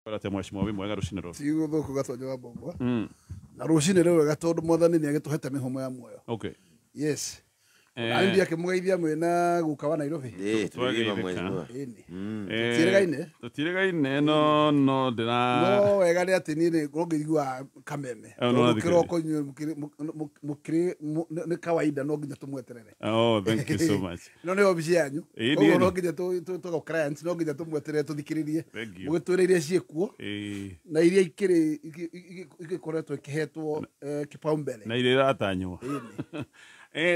Barate mweshimwa wi mwega rucine ro. Ti guthuku gatonyo wa bombo. Na rucine ro wega tondu mwathani ni agituhete mihomo ya muoyo. Okay. Yes. Andi akimugeithia mwena guka wa Nairobi. Tutiregaine no ndina. No wega ni ati ni ngongithigua kameme. Kiroko mukiri ni kawaida no nginya tumweterere. Oh, thank you so much. No ni obisi yanyu. Ogo no nginya tu clients no nginya tumweterere tuthikiririe. Mugitwira iria ciekuo. Na iria ikiri igikoretwo ikihetwo kipaumbele. Na iria iratanywo.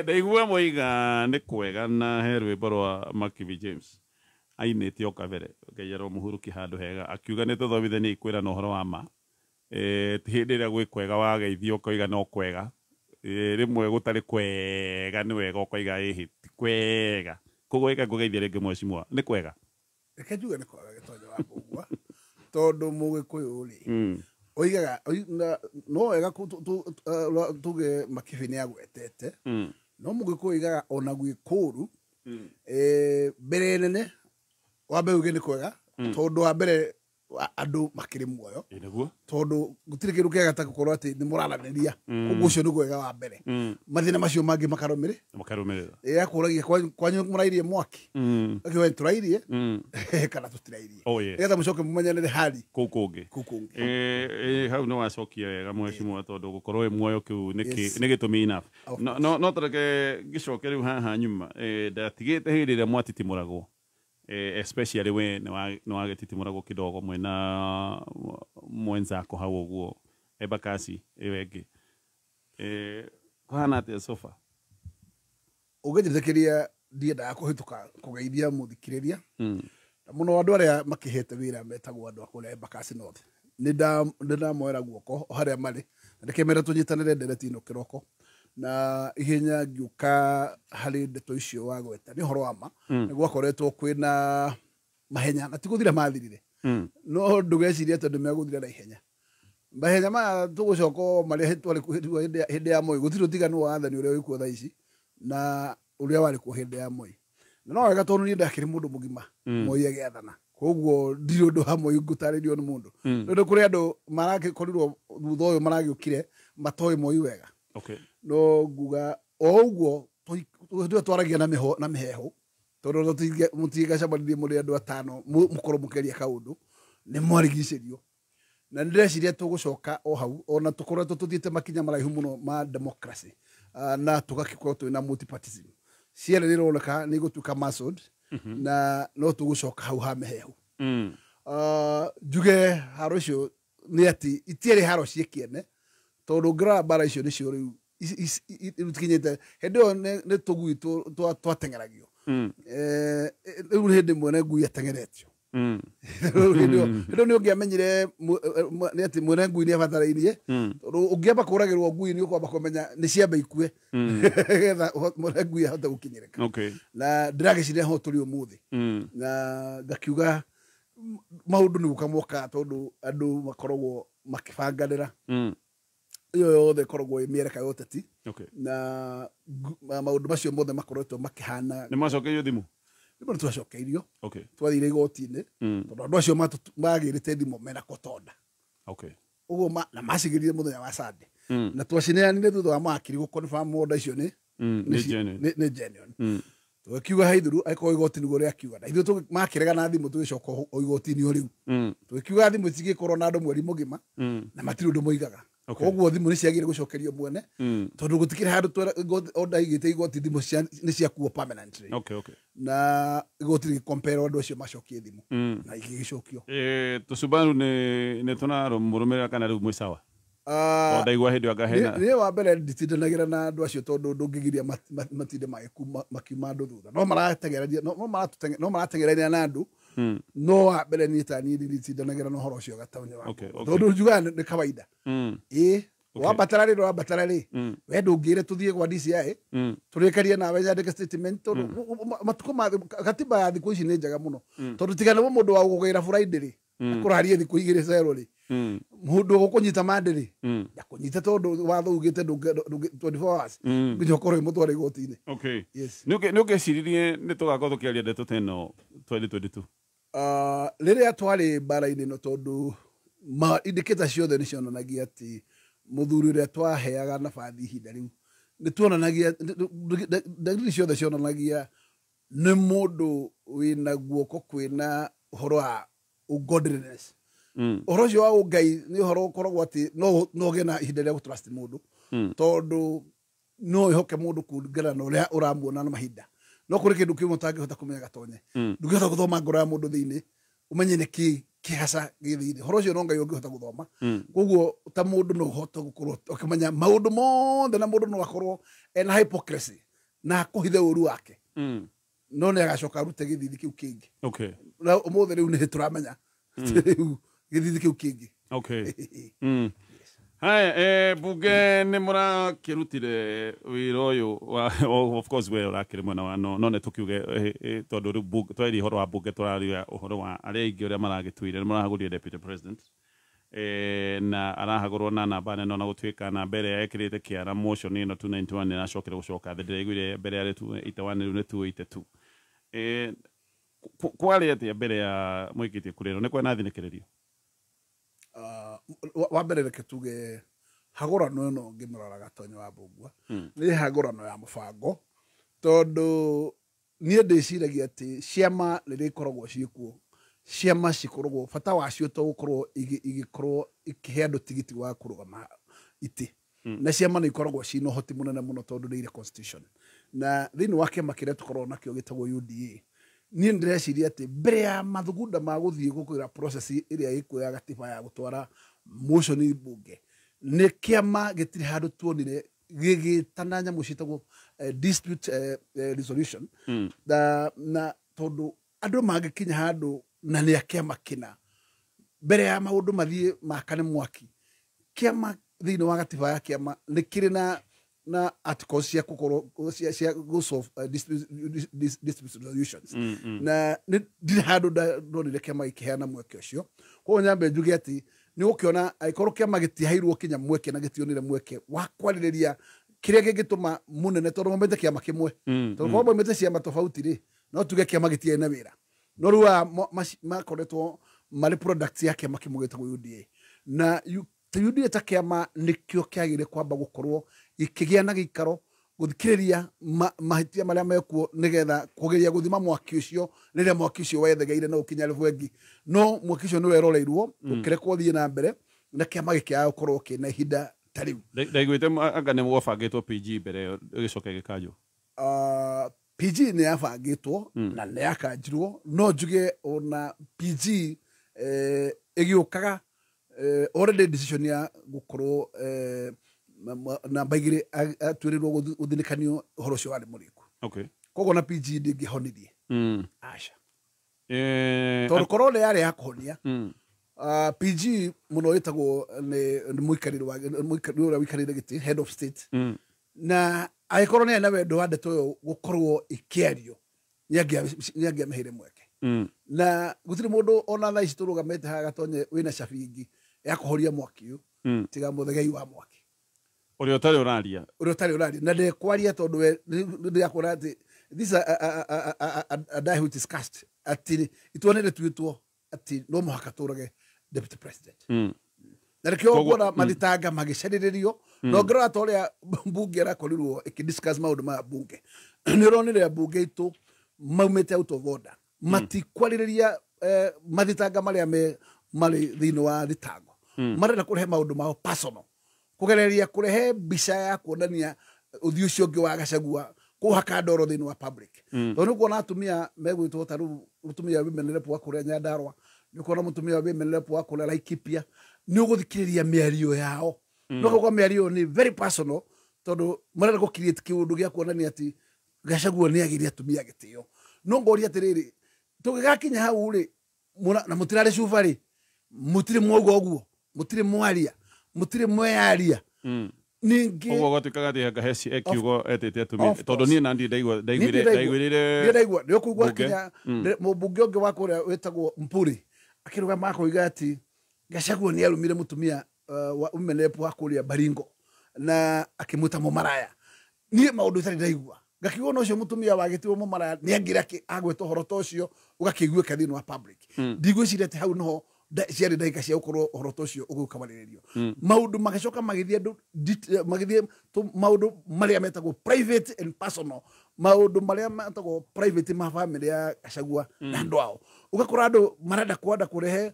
Ndaigua moiga nĩ kwega na he rwĩmbo rwa Makivi James ainĩte o kabere ngeierwo mũhuruki handũ hega akiuga nĩ tũthomithanie ikwĩra na ũhoro wa ma ti hĩndĩ ĩrĩa gwĩ kwega wageithio ũkoiga no kwega rĩmwe gũtarĩ kwega nĩ wega ũkoiga ĩhĩ ti kwega koguo ĩka ngũgeithia rĩngĩ mwecimwa nĩ kwega reke njuge nĩ kwega gĩtonyo wa mbũgua tondũ mũgĩkũyũ rĩ oigaga no wega tuge Makivi nĩ agwetete no mũgĩkũyũ oigaga ona gwĩkũru mbere nene wambe uge nĩ kwega tondũ wa mbere andũ makĩrĩ muoyo tondũ gũtirĩ kĩndũ kĩega ta gũkorwo atĩ nĩ mũraranĩria koguo ũcio nĩ kwega wa mbere mathĩna macio mangĩ makarũmĩrĩra akũragia kwanyu mũrairie mwaki akiuga tũrairie kana tũtirairie nĩgetha mũcoke mũmenyanĩre hali kũu kũngĩ hau nĩ wacokia wega mwecimwa tondũ gũkorwo wĩ muoyo kĩu nĩ gĩtũmi enough no tũreke gĩcoke rĩu haha nyuma ndatigĩte hĩndĩ ĩrĩa mwatitimũragwo especially we nĩ wagĩtitimũragwo kidogo mwena mwenzako hau ũguo Embakasi ĩyo ĩngĩ kũhana atĩa sofa ũgĩthikĩria ndiendaga kũhĩtũka kũgeithia mũthikĩrĩria na mũno andũ arĩa makĩhete wĩra metagwo andũ a kũrĩa Embakasi North nĩ ndamoera guoko o harĩa marĩ na ndĩkĩmera tũnyitanĩre nderetino kĩroko na ihenya ngiuka harĩ ndeto icio wagweta nĩ ũhoro wa ma nĩ gwakoretwo kwĩna mahenya na ti gũthira mathirire no ndũgeciria tondũ megũthira na ihenya mahenya maya tũgũcoka marĩa twarĩ hĩndĩ ya Moi gũtirĩ ũtiganu wa wathani ũrĩa wĩkuo thaa ici na ũrĩa warĩ kuo hĩndĩ ya Moi na no wega tondũ niĩ ndakĩrĩ mũndũ mũgima Moi agĩathana koguo ndirĩ ũndũ wa Moi ngũtarĩrio nĩ mũndũ tondũ kũrĩ andũ maragĩkorirwo thutha ũyũ maragĩũkire matoĩ Moi wega no nguga o ũguo twaragia na mĩheho tondũ mũtigacemanirie mũrĩ andũ atano mũkorwo mũkĩaria kaũndũ nĩ mwarigicĩrio na ndĩreciria tũgũcoka o hau ona tũkoretwo tũthiĩte makinya maraihu mũno ma democracy na tũgagĩkorwo twĩna multipartyism ciene nĩ ironeka nĩ igũtuĩka masold na no tũgũcoka hau ha mĩheho njuge haro icio nĩ atĩ itiarĩ haro ciĩkĩene tondũ ngĩrora mbara icio nĩcio rĩu tikinyĩte hĩndĩ ĩyo nĩ tũgui twatengeragio rĩu nĩ hĩndĩ mwene ngui atengeretio hĩndĩ ĩyo nĩ ũngĩamenyire nĩ atĩ mwene ngui nĩ abatarairie tondũ ũngĩamba kũragĩrwo ngui nĩ ũkwamba kũmenya nĩ ciamba ikue getha mwene ngui ahote gũkinyĩrĩka na ndĩragĩciria ho tũrĩ ũmũthĩ na ngakiuga maũndũ nĩ gũka moka tondũ andũ makoragwo makĩbanganĩra iyo yothe koragwo mĩereka ya ũteti na maũndũ macio mothe makoretwo makĩhana nĩ macokeirio thimũ nĩ twacokeirio twathire igoti-inĩ tondũ andũ acio magĩrĩte thimũ mena kotonda ũguo na macigĩrire mũthenya wa Sunday na twacineanire thutha wa makiri gũconfirm order icio nĩ genuine tũkiuga haithuru akorwo igoti nĩguo rĩakiuga na ithuĩ makĩrega na thimũ tũgĩcoka o igoti-inĩ o rĩu tũkiuga thimũ cigĩkorwo na andũ mweri mũgima na matirĩ ũndũ moigaga koguo thimũ nĩ ciagĩrĩire gũcokerio mwene tondũ gũtikĩrĩ handũ order igĩte igoti thimũ nĩ ciakuo permanently na igoti rĩgĩcompare andũ acio macokie thimũ na igĩgĩcokio tũcubaru nĩ tũnarũmũrũmĩrĩra kana rĩu mwĩ sawa ndaigua hĩndĩ ĩyo ngahena nĩ wa mbere nditindanagĩra na andũ acio tondũ ndũngĩgiria matinde makiuma andũ thutha no maratengereria na andũ no wa mbere niĩ ta niĩ nditindanagĩra na ũhoro ũcio gataũnĩ wa tondũ njugaga nĩ kawaida wambatara rĩ wambatara rĩ we ndũngĩre tũthiĩ gwa DCI tũrĩkarie nawe nyandĩke statement tondũ matukũ katiba ya thikũ ici nĩ njega mũno tondũ tigana mũndũ wa gũgĩra Friday rĩ akũrarie thikũ igĩrĩ cero rĩ mũndũ gũkũnyita mandĩrĩ ndakũnyita tondũ watho ugĩte 24 hours nginya ũkorwo mũtware igoti-inĩ nĩ ũngĩciririe nĩ tũgakorwo tũkĩaria ndeto ta ĩno 2022 Rĩrĩa twarĩ mbara-inĩ no tondũ indicators ciothe nĩ cionanagia atĩ mũthuri ũrĩa twaheaga nabathi ihinda rĩu nĩ tuonanagia dalili ciothe cionanagia nĩ mũndũ wĩna guoko kwĩna ũhoro wa godliness. Ũhoro ũcio wa ũngai nĩ ũhoro ũkoragwo atĩ no ũgĩe na ihinda rĩa gũtrust mũndũ tondũ no ĩhoke mũndũ kũringana na ũrĩa ũramuona na mahinda. No kũrĩ kĩndũ kĩmwe ũtangĩhota kũmenya gatonye. Ndũngĩhota gũthoma ngoro ya mũndũ thĩinĩ ũmenye nĩ kĩhaca gĩthĩinĩ. Ũhoro ũcio no Ngai ũngĩhota gũthoma. Koguo ta mũndũ no ũhote gũkorwo ũkĩmenya maũndũ mothe na mũndũ no akorwo ena hypocrisy na kũhithe ũru wake. No nĩ agacoka arute gĩthithi kĩu kĩngĩ. Okay. Na ũmũthĩ rĩu nĩ tũramenya gĩthithi kĩu kĩngĩ. Okay. Haya, bunge nĩ mũrakĩrutire wĩra ũyũ of course we ũrakĩrĩ mwena wa no nĩ tũkiuge tondũ rĩu bunge twari ũhoro wa bunge tũraria ũhoro wa arĩa aingĩ ũrĩa maragĩtuire nĩ marahagũrire deputy president na arahagũrwo na namba nene na gũtuĩka namba ĩrĩa ekĩrĩte kĩara motion ĩno 291 nĩ aracokire gũcoka thĩ ndĩraiguire mbere ya 281 rĩu nĩ 282 kwarĩ atĩa mbere ya mũikĩtie kũrĩrwo nĩ kwena thinĩkĩrĩrio wa mbere reke tuge hagũrano ĩno ngĩmĩrora gatonyo wa mbungwa nĩ hagũrano ya mũbango tondũ niĩ ndĩciragia atĩ ciama rĩrĩa ikoragwo ciĩkuo ciama cikoragwo bata wacio to gũkorwo igĩkorwo ikĩhe andũ tigiti wa kũrũgama itĩ na ciama nĩ ikoragwo ciĩna ũhoti mũnene mũno tondũ nĩ irĩ constitution na thĩinĩ wa kĩama kĩrĩa tũkoragwo nakĩo gĩtagwo UDA niĩ ndĩreciria atĩ mbere ya mathugunda ma gũthiĩ gũkwĩra process ĩrĩa ĩkuoya gatiba ya gũtwara motion bunge nĩ kĩama gĩtirĩ handũ tuonire gĩgĩtana nyamũ ciĩtagwo dispute resolution na tondũ andũ mangĩkinya handũ na nĩ kĩama kĩna mbere ya maũndũ mathiĩ makane mwaki kĩama thĩinĩ wa gatiba ya kĩama nĩ kĩrĩ na articles cia gũkorwo cia solve dispute resolutions na ndirĩ handũ ndonire kĩama gĩkĩheana mweke ũcio koguo nyambe njuge atĩ nĩ gũkĩona angĩkorwo kĩama gĩtiaheirwo kinya mweke na gĩtionire mweke wa kwarĩrĩria kĩrĩa gĩgĩtũma mũnene tondũ maumĩte kĩama kĩmwe tondũ kwa maumĩte ciama tofauti rĩ no tuge kĩama gĩtiarĩ na wĩra no rĩu makoretwo marĩ product ya kĩama kĩmwe gĩtagwo UDA na UDA ta kĩama nĩkĩo kĩagĩrĩire kwamba gũkorwo gĩkĩgĩa na gĩikaro gũthikĩrĩria mahĩtia marĩa mekuo nĩgetha kũgeria gũthima mwaki ũcio rĩrĩa mwaki ũcio wethegeire na ũkinya level ĩngĩ no mwaki ũcio nĩ weroreirwo ũkĩrekwo thiĩ na mbere na kĩama gĩkĩaga gũkorwo kĩna ihinda ta rĩu ndaiguĩte anga nĩ gwabangĩtwo PG mbere gĩcoke gĩkanjwo PG nĩ yabangĩtwo na nĩ yakanjirwo no njuge ona PG ĩgĩũkaga already decision ya gũkorwo namba igĩrĩ atuĩrĩirwo gũthinĩkanio ũhoro ũcio warĩ mũriku koguo na PG ndĩngĩhonirie aca tondũ korwo nĩ yarĩ ya kũhonia PG mũno ĩtagwo nĩ mũikarĩri ũrĩa wĩikarĩire gĩtĩ head of state na agĩkorwo nĩ ena wendo wa ndeto ĩyo gũkorwo ĩkĩario nĩangĩamĩheire mweke na gũtirĩ mũndũ ona thaa ici tũrũgamĩte haha gatonye wĩna cabingi ya kũhoria mwaki ũyũ tiga mũthegei wa mwaki ũrĩa ũtarĩ ũraria na ndekwaria tondũ we ndĩrakuona atĩ this a die who is cast atĩ ituonere tuĩtwo atĩ no mũhaka tũrage deputy president na rĩkĩo kuona mathitanga magĩcarĩrĩrio no ngĩrora ta ũrĩa mbunge ĩrakorirwo ĩkĩdiscuss maũndũ ma mbunge nĩ ũronire mbunge itũ maumĩte out of order matikwarĩrĩria mathitanga marĩa marĩ thĩinĩ wa thitango marenda kũrehe maũndũ mao personal kũgereria kũrehe mbica ya kuonania ũthiũ ũcio ũngĩ wa Gachagua kũhaka ndoro thĩinĩ wa public tondũ nĩ kuona atumia megwĩtwo ta rĩu mũtumia women rep wa kũrĩa Nyandarua nĩ kuona mũtumia women rep wa kũrĩa Laikipia nĩ ũgũthikĩrĩria mĩario yao no kuga mĩario nĩ very personal tondũ marenda gũ create kĩũndũ gĩa kuonania atĩ Gachagua nĩ agĩria atumia gĩtĩo no ngoria atĩrĩrĩ tũgĩgakinya hau rĩ na mũtirarĩ cuba rĩ mũtirĩ mwauga ũguo mũtirĩ mwaria mũtirĩ mweyaria ningĩ ũguo gwatuĩkaga atĩ anga heci ekiugo etĩte atumia tondũ niĩ na ndaiguĩrĩire nĩ ũkũigua kinya mũmbunge ũngĩ wa kũrĩa wĩtagwo Mpuri akĩrũgama akoiga atĩ Gachagua nĩ arumire mũtumia wa women rep wa kũrĩa Baringo na akĩmwĩta mũmaraya niĩ maũndũ itarĩ ndaigua Gakiuga no cio mutumia wagitiwo mumara ni angira agwetwo horo tocio ugakiguika thini wa public ndigwiciria ati hau noho ciari ndaika cia gukorwo horo tocio ugukamariririo maundu magacoka magithie maundu maria metagwo private and personal maundu maria metagwo private ma family ya Gachagua na andu ao ugakora andu marenda kwenda kurehe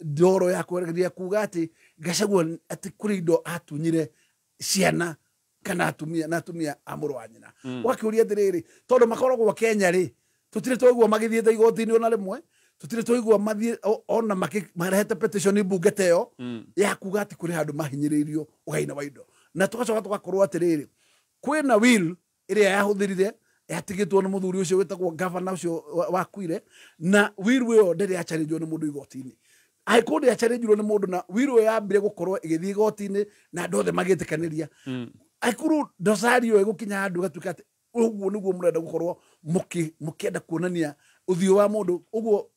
ndoro ya kweregeria kuga ati Gachagua ati kuri indo atunyire ciana kana atumia amuru wa nyina wakiuria atiriri tondu makoragwo Kenya ri tutire twigua magithiete igoti-ini ona rimwe tutire twigua mathie ona marehete petition mbungete yo ya kuga ati kuri handu mahinyiririo ugaina wa indo na tugacoka tugakorwo atiriri kwina will iria yahuthirire yatigitwo ni muthuri ucio witagwo governor ucio wakuire na will yo ndiri ya challenge ni mundu igoti-ini aikodi ya challenge ni mundu na will yo yambire gukorwo igithii igoti-ini na andu othe magitikaniria aikuru dosario igukinya andu gatuika ati uguo niguo murenda gukorwo mukienda kuonania uthio wa mundu uguo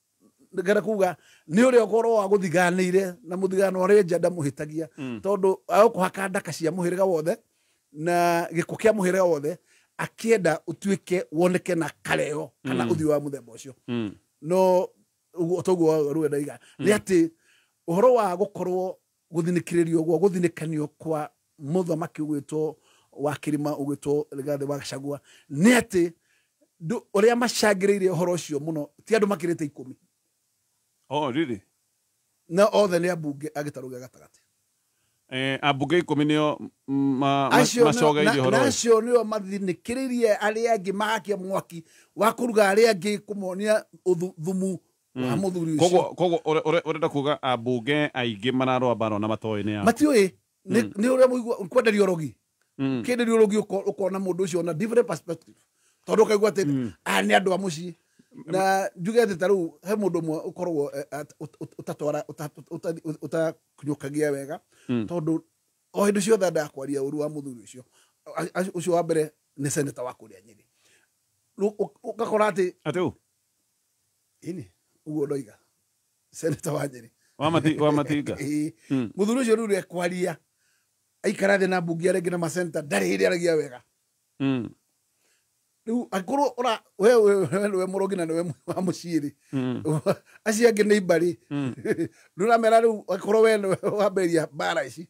ngara kuga ni uri okorwo wa guthiganire na muthigano uri njanda muhitagia tondu akuhaka ndaka cia muhiriga wothe na giko kia muhiriga wothe akienda utuike woneke na kareo kana uthio wa muthemba ucio no uguo toguo ruenda iga ni ati uhoro wa gukorwo guthinikiririo guo guthinikanio kwa muthamaki ugwitwo wa kirima ugwitwo Rigathi wa Gachagua ni ati uria macangiriire uhoro ucio muno ti andu makirite 10 oh really na othe ni ambunge agitaruga gatagati ambunge 10 nio macogeirie uhoro acio nio mathinikiririe aria angi makia mwaki wa kuruga aria angi kumonia thumu wa muthuri ucio kogo urenda kuga ambunge aingi mararwa baro na matoini ya matioi ni uria muigua kwenderio rogi kenderio rogi ukona mundu ucio na different perspective tondu kaigua ati ni andu a mucii na njuge ati taru he mundu mwe ukorwo utatwara utakunyukagia wega tondu o hindu ciothe ndakwaria uru wa muthuri ucio wa mbere ni senator wa kuria Nyeri ukakora ati ini uguo ndoiga senator wa Nyeri wa matinga muthuri ucio riu ekwaria aikara thi na mbunge arengi na masenta ndari hiri aragia wega riu akorwo ora we murogi na we wa muciri acia angi ni mbari ruramera riu akorwo we wamberia bara ici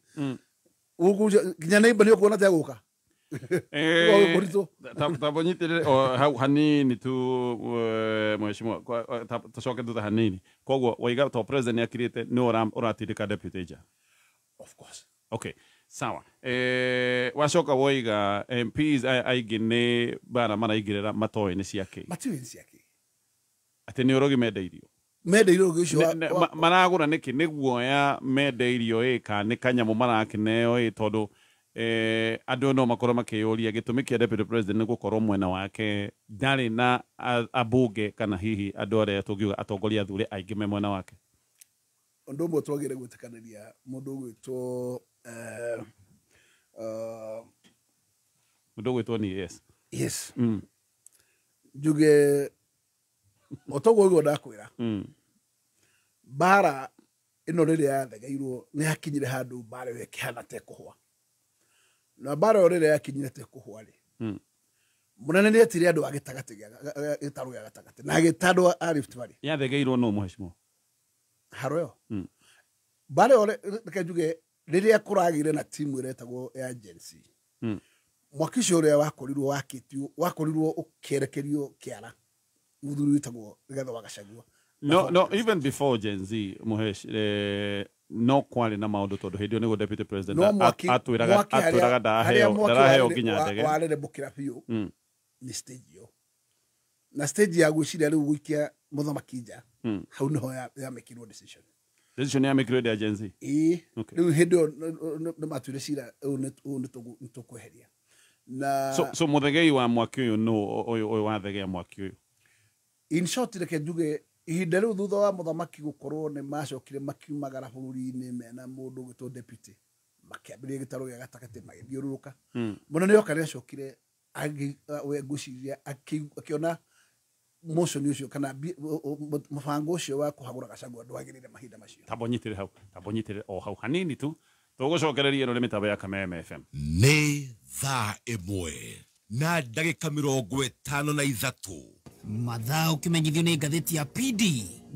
kinya ni mbari ukuona ta guka tabonyitire hau hanini tu mheshimiwa tucoke thutha hanini koguo waiga to president akirite ni uratirika deputy ja of course okay sawa wacoka woiga MPs aingi ni bara maraigirira matoini ciake ati ni urogi mendeirio ucio maragura niki niguo ya mendeirio ka ni kanyamu marakineo tondu andu no makorwo makiyuria gitumi kia deputy president ni gukorwo mwena wake ndari na abunge kana hihi andu aria tungiuga atongoria athuri aingi me mwena wake undu mwe twagire gwitikaniria mundu gwitwo mundu gwitwo ni yes njuge otogo ugo ndakwira bara ino riria yathegeirwo ni hakinyire handu bara we kihana te kuhwa na bara riria yakinyire te kuhwa ri munene ni etire andu agitagati gitaru ya gatagati na gitadu a Rift Valley yathegeirwo no mheshimiwa haroyo bara ore njuge riria kuragire na timu iretagwo agency mwaki ucio uria wakorirwo ukerekerio kiara muthuri witagwo Rigathi wa Gachagua no even before Gen Z muhesh no kwari na maundu tondu hindio nigo deputy president atwiraga daraheo nginya ndege warere bukira biu ni stage yo na stage ya gwiciria riu guikia muthamaki nja hau niho ya mekirwo decision ya mekirwo ya Gen Z riu hindio no matwire cira ni tukweheria na so muthegei wa mwaki uyu no uyu wathegea mwaki uyu in short reke njuge ihinda riu thutha wa muthamaki gukorwo ni macokire makiumagara bururi-ini mena mundu gwitwo deputy makiambiria gitaru gia gatagati magithiururuka munene yoka ni acokire nguciria akiona motion ucio kana mubango ucio wa kuhagura Gachagua ndwagirire mahinda macio tabonyitire o hau hanini tu tugucokereria ino ni mitabo ya Kameme FM ni thaa imwe na ndagĩka 53. Mathaa ũkĩmenyithio nĩ ngathĩti ya PD,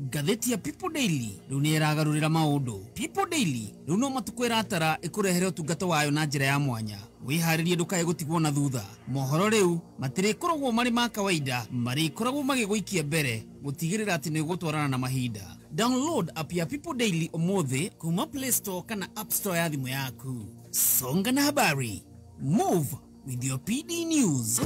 ngathĩti ya People Daily rĩu nĩ ĩragarũrĩra maũndũ. People Daily rĩu no matukũ ĩratara ĩkũrehere ũtungata wayo na njĩra ya mwanya. Wĩharĩrie ndũkae gũtigwo na thutha. Mohoro rĩu matirĩkoragwo marĩ ma kawaida, marĩkoragwo magĩgũikia mbere gũtigĩrĩra atĩ nĩ ũgũtwarana na mahinda. Download app ya People Daily ũmũthĩ kuma Play Store kana App Store ya thimũ yaku. Songa na habari. Move with your PD News.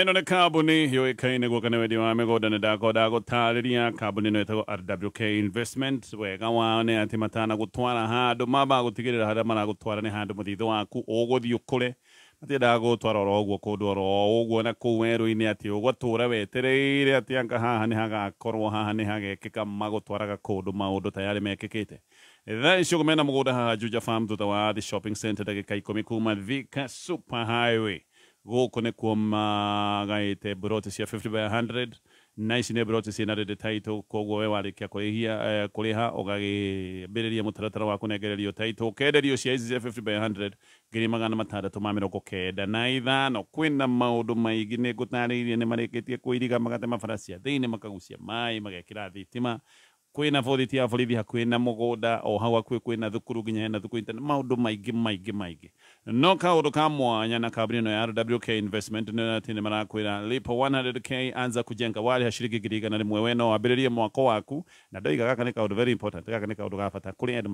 Ino nä kambuni yũĩkaine guokana wendi wa mĩgũnda nĩ ndakwenda gũtarĩria kambuni ĩno ĩtagwo RWK Investment. Wega wao nĩ atĩ matanagũtwara handũ mamba gũtigĩrĩra harĩa maragũtwara nĩ handũ mũthithũ waku ũgũthiĩ ũkũre. Matiendaga gũtwara oro ũguo kũndũ oro ũguo na kũu werũ-inĩ atĩ ũgũtũra wetereire atĩ anga haha nĩ hagakorwo haha nĩ hagekĩka magũtwaraga kũndũ maũndũ tayarĩ mekĩkĩte. Thaa icio mena mũgũnda haha Juja Farm thutha wa The Shopping Center ndagĩka 10 kuma Thika Super Highway. Gũkũ nĩ kuo magaĩte buroti cia 50 by 100 na ici nĩ buroti ciĩna ready title, koguo we warĩkia kũrĩha ũgagĩambĩrĩria mũtaratara wa kũnengererio title ũkenderio cia ici cia 50 by 100 695. Kwĩna maũndũ maingĩ nĩ ngũtarĩirie nĩ marĩkĩtie kũiriga magate mabaracia thĩinĩ makagucia maĩ magekĩra thitima. Kwĩna borithi ya borithi hakuhĩ na mũgũnda o hau hakuhĩ kwĩna thukuru nginya hena thukuru maũndũ maingĩ. No kaũndũ ka mwanya na kambuni ĩno ya RWK Investment nĩ atĩ nĩ marakwĩra lipa 100k anza kujenga warĩha ciringi 100 we no wambĩrĩrie mwako waku. Na ndoiga gaka nĩ kaũndũ very important, gaka nĩ kaũndũ ga bata kũrĩ andũ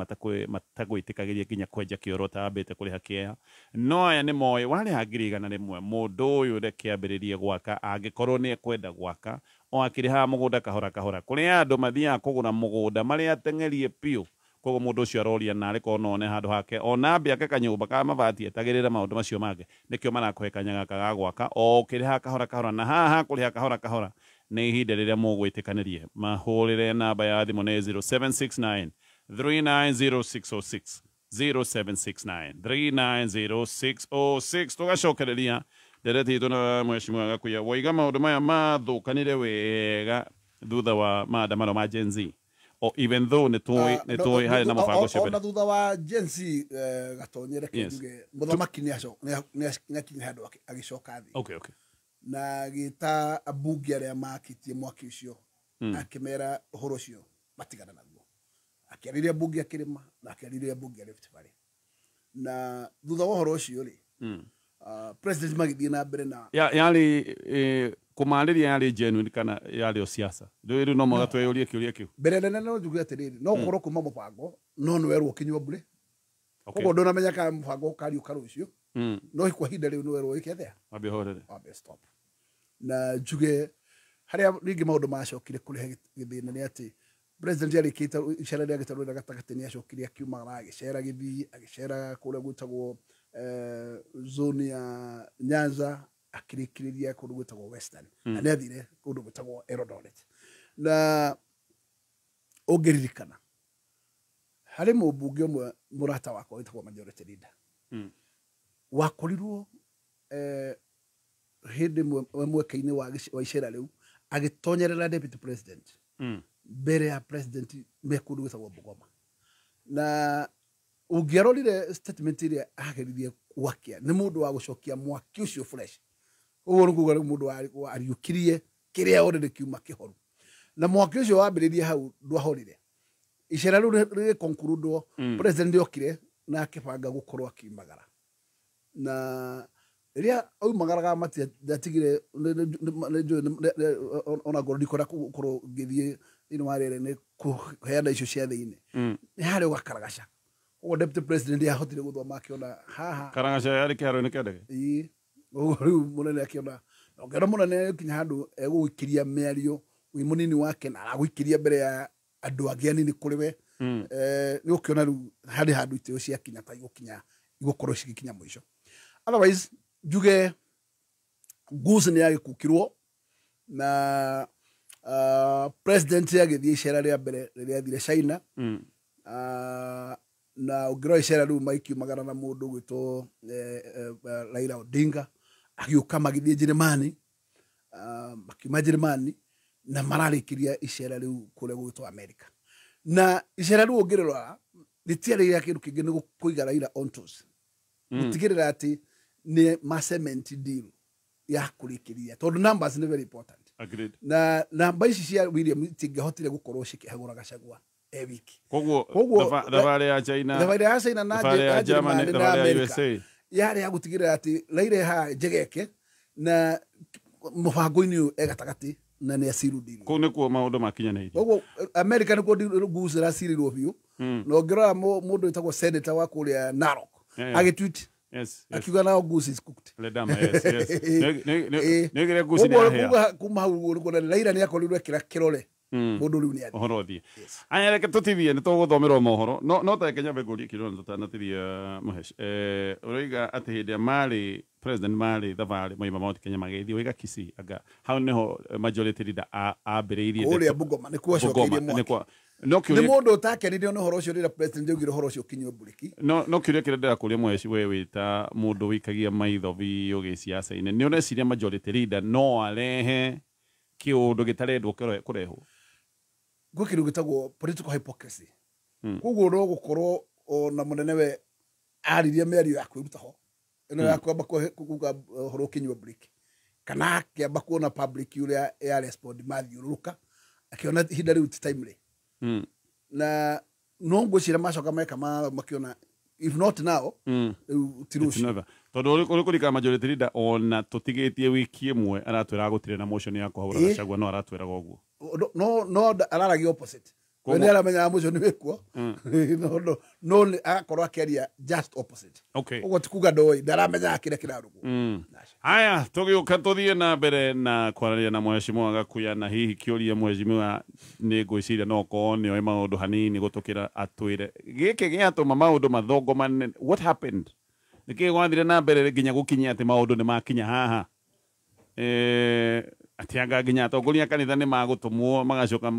matagwĩtĩkagĩria nginya kwenja kĩoro tambĩte kũrĩha kĩeha. No aya nĩ moĩ warĩha 100 mũndũ ũyũ rekĩambĩrĩrie gwaka angĩkorwo nĩ ekwenda gwaka o akĩrĩha mũgũnda kahora. Kũrĩ andũ mathiaga kũgũra mũgũnda marĩa ateng'erie piũ, koguo mũndũ ũcio aroria narĩ korwo one handũ hake ona ambĩake kanyũmba ka mabati etagĩrĩre maũndũ macio mangĩ. Nĩkĩo marakũhe kanya gaka ga gwaka o ũkĩrĩha kahora. Na haha kũrĩha kahora nĩ ihinda rĩrĩa mũgwĩtĩkanĩrie. Mahũrĩre namba ya thimũ nĩ 0769 390606 0769 390606. Tũgacokereria ndereti itũ na Mheshimiwa Gakuya waiga maũndũ maya mathũkanire wega thutha wa maandamano ma Gen Z. Even though nĩ tũĩ harĩ na mũbango ũcio mbere. Ona thutha wa Gen Z gatonyere kĩnduge mũthamaki nĩakinya handũ agĩcoka thĩ. Okay. Na gĩta ambunge arĩa makĩtie mwaki ũcio akĩmera ũhoro ũcio matigana naguo. Akĩarĩria ambunge akĩrĩma na akĩarĩria ambunge Rift Valley. Na thutha wa ũhoro ũcio rĩ president magithie na mbere na yarĩ kumarĩria yarĩ genuine kana yarĩ o siasa. Rĩu no mũga tweyũrie kĩũria kĩu. Mbere nene no njuge atĩrĩrĩ no gũkorwo kuma mũbango no nĩ werwo kinywa mbure. Koguo ndũnamenya kana mũbango ũkariũka rũciũ. No ikwa hinda rĩu nĩ werwo ikethea. Wambe horere. Wambe stop. Na njuge harĩa rĩngĩ maũndũ macokire kũrehe gĩthĩna nĩ atĩ president yarĩkĩte icera rĩa gĩtarũ gatagatĩ nĩ acokire akiumagara agĩcera Gĩthii agĩcera kũrĩa gwĩtagwo zone ya Nyanza akirikiriria kũndũ gwĩtagwo Western na nĩ athire kũndũ gwĩtagwo Eldoret. Na ũngĩririkana harĩ mũmbunge ũmwe mũrata wakwa wĩtagwo majority leader wakorirwo hĩndĩ mweka-inĩ wa icera rĩu agĩtonyerera deputy president mbere ya president mekũndũ gwĩtagwo Bungoma. Na ũngĩarorire statement ĩrĩa ageririe gwakia nĩ mũndũ wa gũcokia mwaki ũcio fresh. Ũguo nĩ kuuga mũndũ ariũkirie kĩrĩa already kiuma kĩhoru. Na mwaki ũcio wambĩrĩrie hau ndwahorire. Icera rĩu rĩgĩkonkũrũndwo president okire na akĩbanga gũkorwo akiumagara. Na rĩrĩa oimagaraga matiatigire ona ngoro ndikora gũkorwo ngĩthiĩ thĩinĩ wa rĩera-inĩ kũheana icio cia thĩinĩ. Nĩ harĩ ũgakaragaca. Ũguo deputy president yahotire gũthoma akĩona haha. Karagaca yarĩ kĩharo-inĩ kĩa ndege. Ĩĩ. Ũguo rĩu mũnene akĩona ongerwo mũnene kinya handũ egũgĩkiria mĩario wĩ mũnini wake na aragũikiria mbere ya andũ angĩ anini kũrĩ we. Nĩ ũkĩona rĩu harĩ handũ itĩo ciakinya ta igũkorwo cigĩkinya mũico. Otherwise njuge nguci nĩ yagĩkukirwo na president agĩthiĩ icera rĩa mbere rĩrĩa athire China. Na ũngĩrora icera rĩu maikiumagara na mũndũ gwĩtwo Raila Odinga agĩũka magĩthiĩ Njĩrĩmani makiuma Jerumani na mararĩkĩria icera rĩu kũrĩa gwĩtwo America na icera rĩu ũngĩrora rĩtiarĩ kĩndũ kĩngĩ nĩ kũiga Raila on toes gũtigĩrĩra atĩ nĩ cement deal ya kũrĩkĩria tondũ numbers nĩ very important. Agreed. Na namba ici cia William tingĩhotire gũkorwo cikĩhagũra Gachagua wiki. Koguo thabarĩ ya China na Germany na America yarĩ ya gũtigĩrĩra atĩ Raila ha njegeke na mũbango-inĩ ũyũ gatagatĩ na nĩ asiru deal. Kũu nĩkuo maũndũ makinyanĩirie. Koguo America nĩkuo nguucĩra cirirwo biũ na ũngĩrora mũndũ wĩtagwo senator wa kũrĩa Narok agĩtweet akiuga nao goose is cooked. Ledama, yes. Nĩgire goose nĩ ahĩa. Kuma hau ũrĩkuona Raila nĩ akorirwo ekĩra kĩrore mũndũ rĩu nĩ ũhoro ũthiĩ. Aya reke tũtithie nĩ tũgũthomerwo mohoro no tareke nyambe ngũrie kĩrore tũtanatithia Mahesh. Ũroiga atĩ hĩndĩ marĩ president marĩ thabarĩ moima Mount Kenya magĩthiĩ wĩga Kisii anga hau nĩho majority leader ambĩrĩirie ũrĩa Bungoma nĩkuo acokeirie mwaki. Nĩ mũndũ ũtakenirio nĩ ũhoro ũcio rĩrĩa president augire ũhoro ũcio kinywe mburiki. No kĩũria kĩrĩa ndĩrakũria Mweshi we wĩta mũndũ wĩikagia maitho biũ gĩciaca-inĩ nĩ ũreciria majority leader no arehe kĩũndũ gĩtarendwo kũrehwo. Gwĩ kĩndũ gĩtagwo political hypocrisy. Koguo no gũkorwo na mũnene we aririe mĩario ya kwĩruta ho ĩno ya kwamba kuga ũhoro kinywe mburiki kana akĩamba kuona public ũrĩa ya respond mathiũrũrũka akiona ihinda rĩu ti timely. Na no ngwĩciria macoka meka makiona if not now tirucio tondũ ũrĩ kũrika majority leader ona tũtigĩtie wiki ĩmwe aratwĩra gũtirĩ na motion ya kũhũra Gachagua no aratwĩraga ũguo no araragia opposite when aramenya motion nĩ wĩkuo no akorwo akĩaria just opposite ũguo tikuga ndoi ndaramenya kĩrĩa kĩrarugwo. Haya tũgĩũka tũthiĩ na mbere na kwaranĩria na Mheshimiwa Gakuya na hihi kĩũria Mheshimiwa nĩ ngwĩciria no korwo nĩoĩ maũndũ hanini gũtũkĩra atwĩre gĩkĩ gĩatũma maũndũ mathongomane. What happened? Nĩkĩĩ gwathire na mbere nginya gũkinyia atĩ maũndũ nĩ makinya haha atĩ anga nginya atongoria kanitha nĩ magũtũmwo magacoka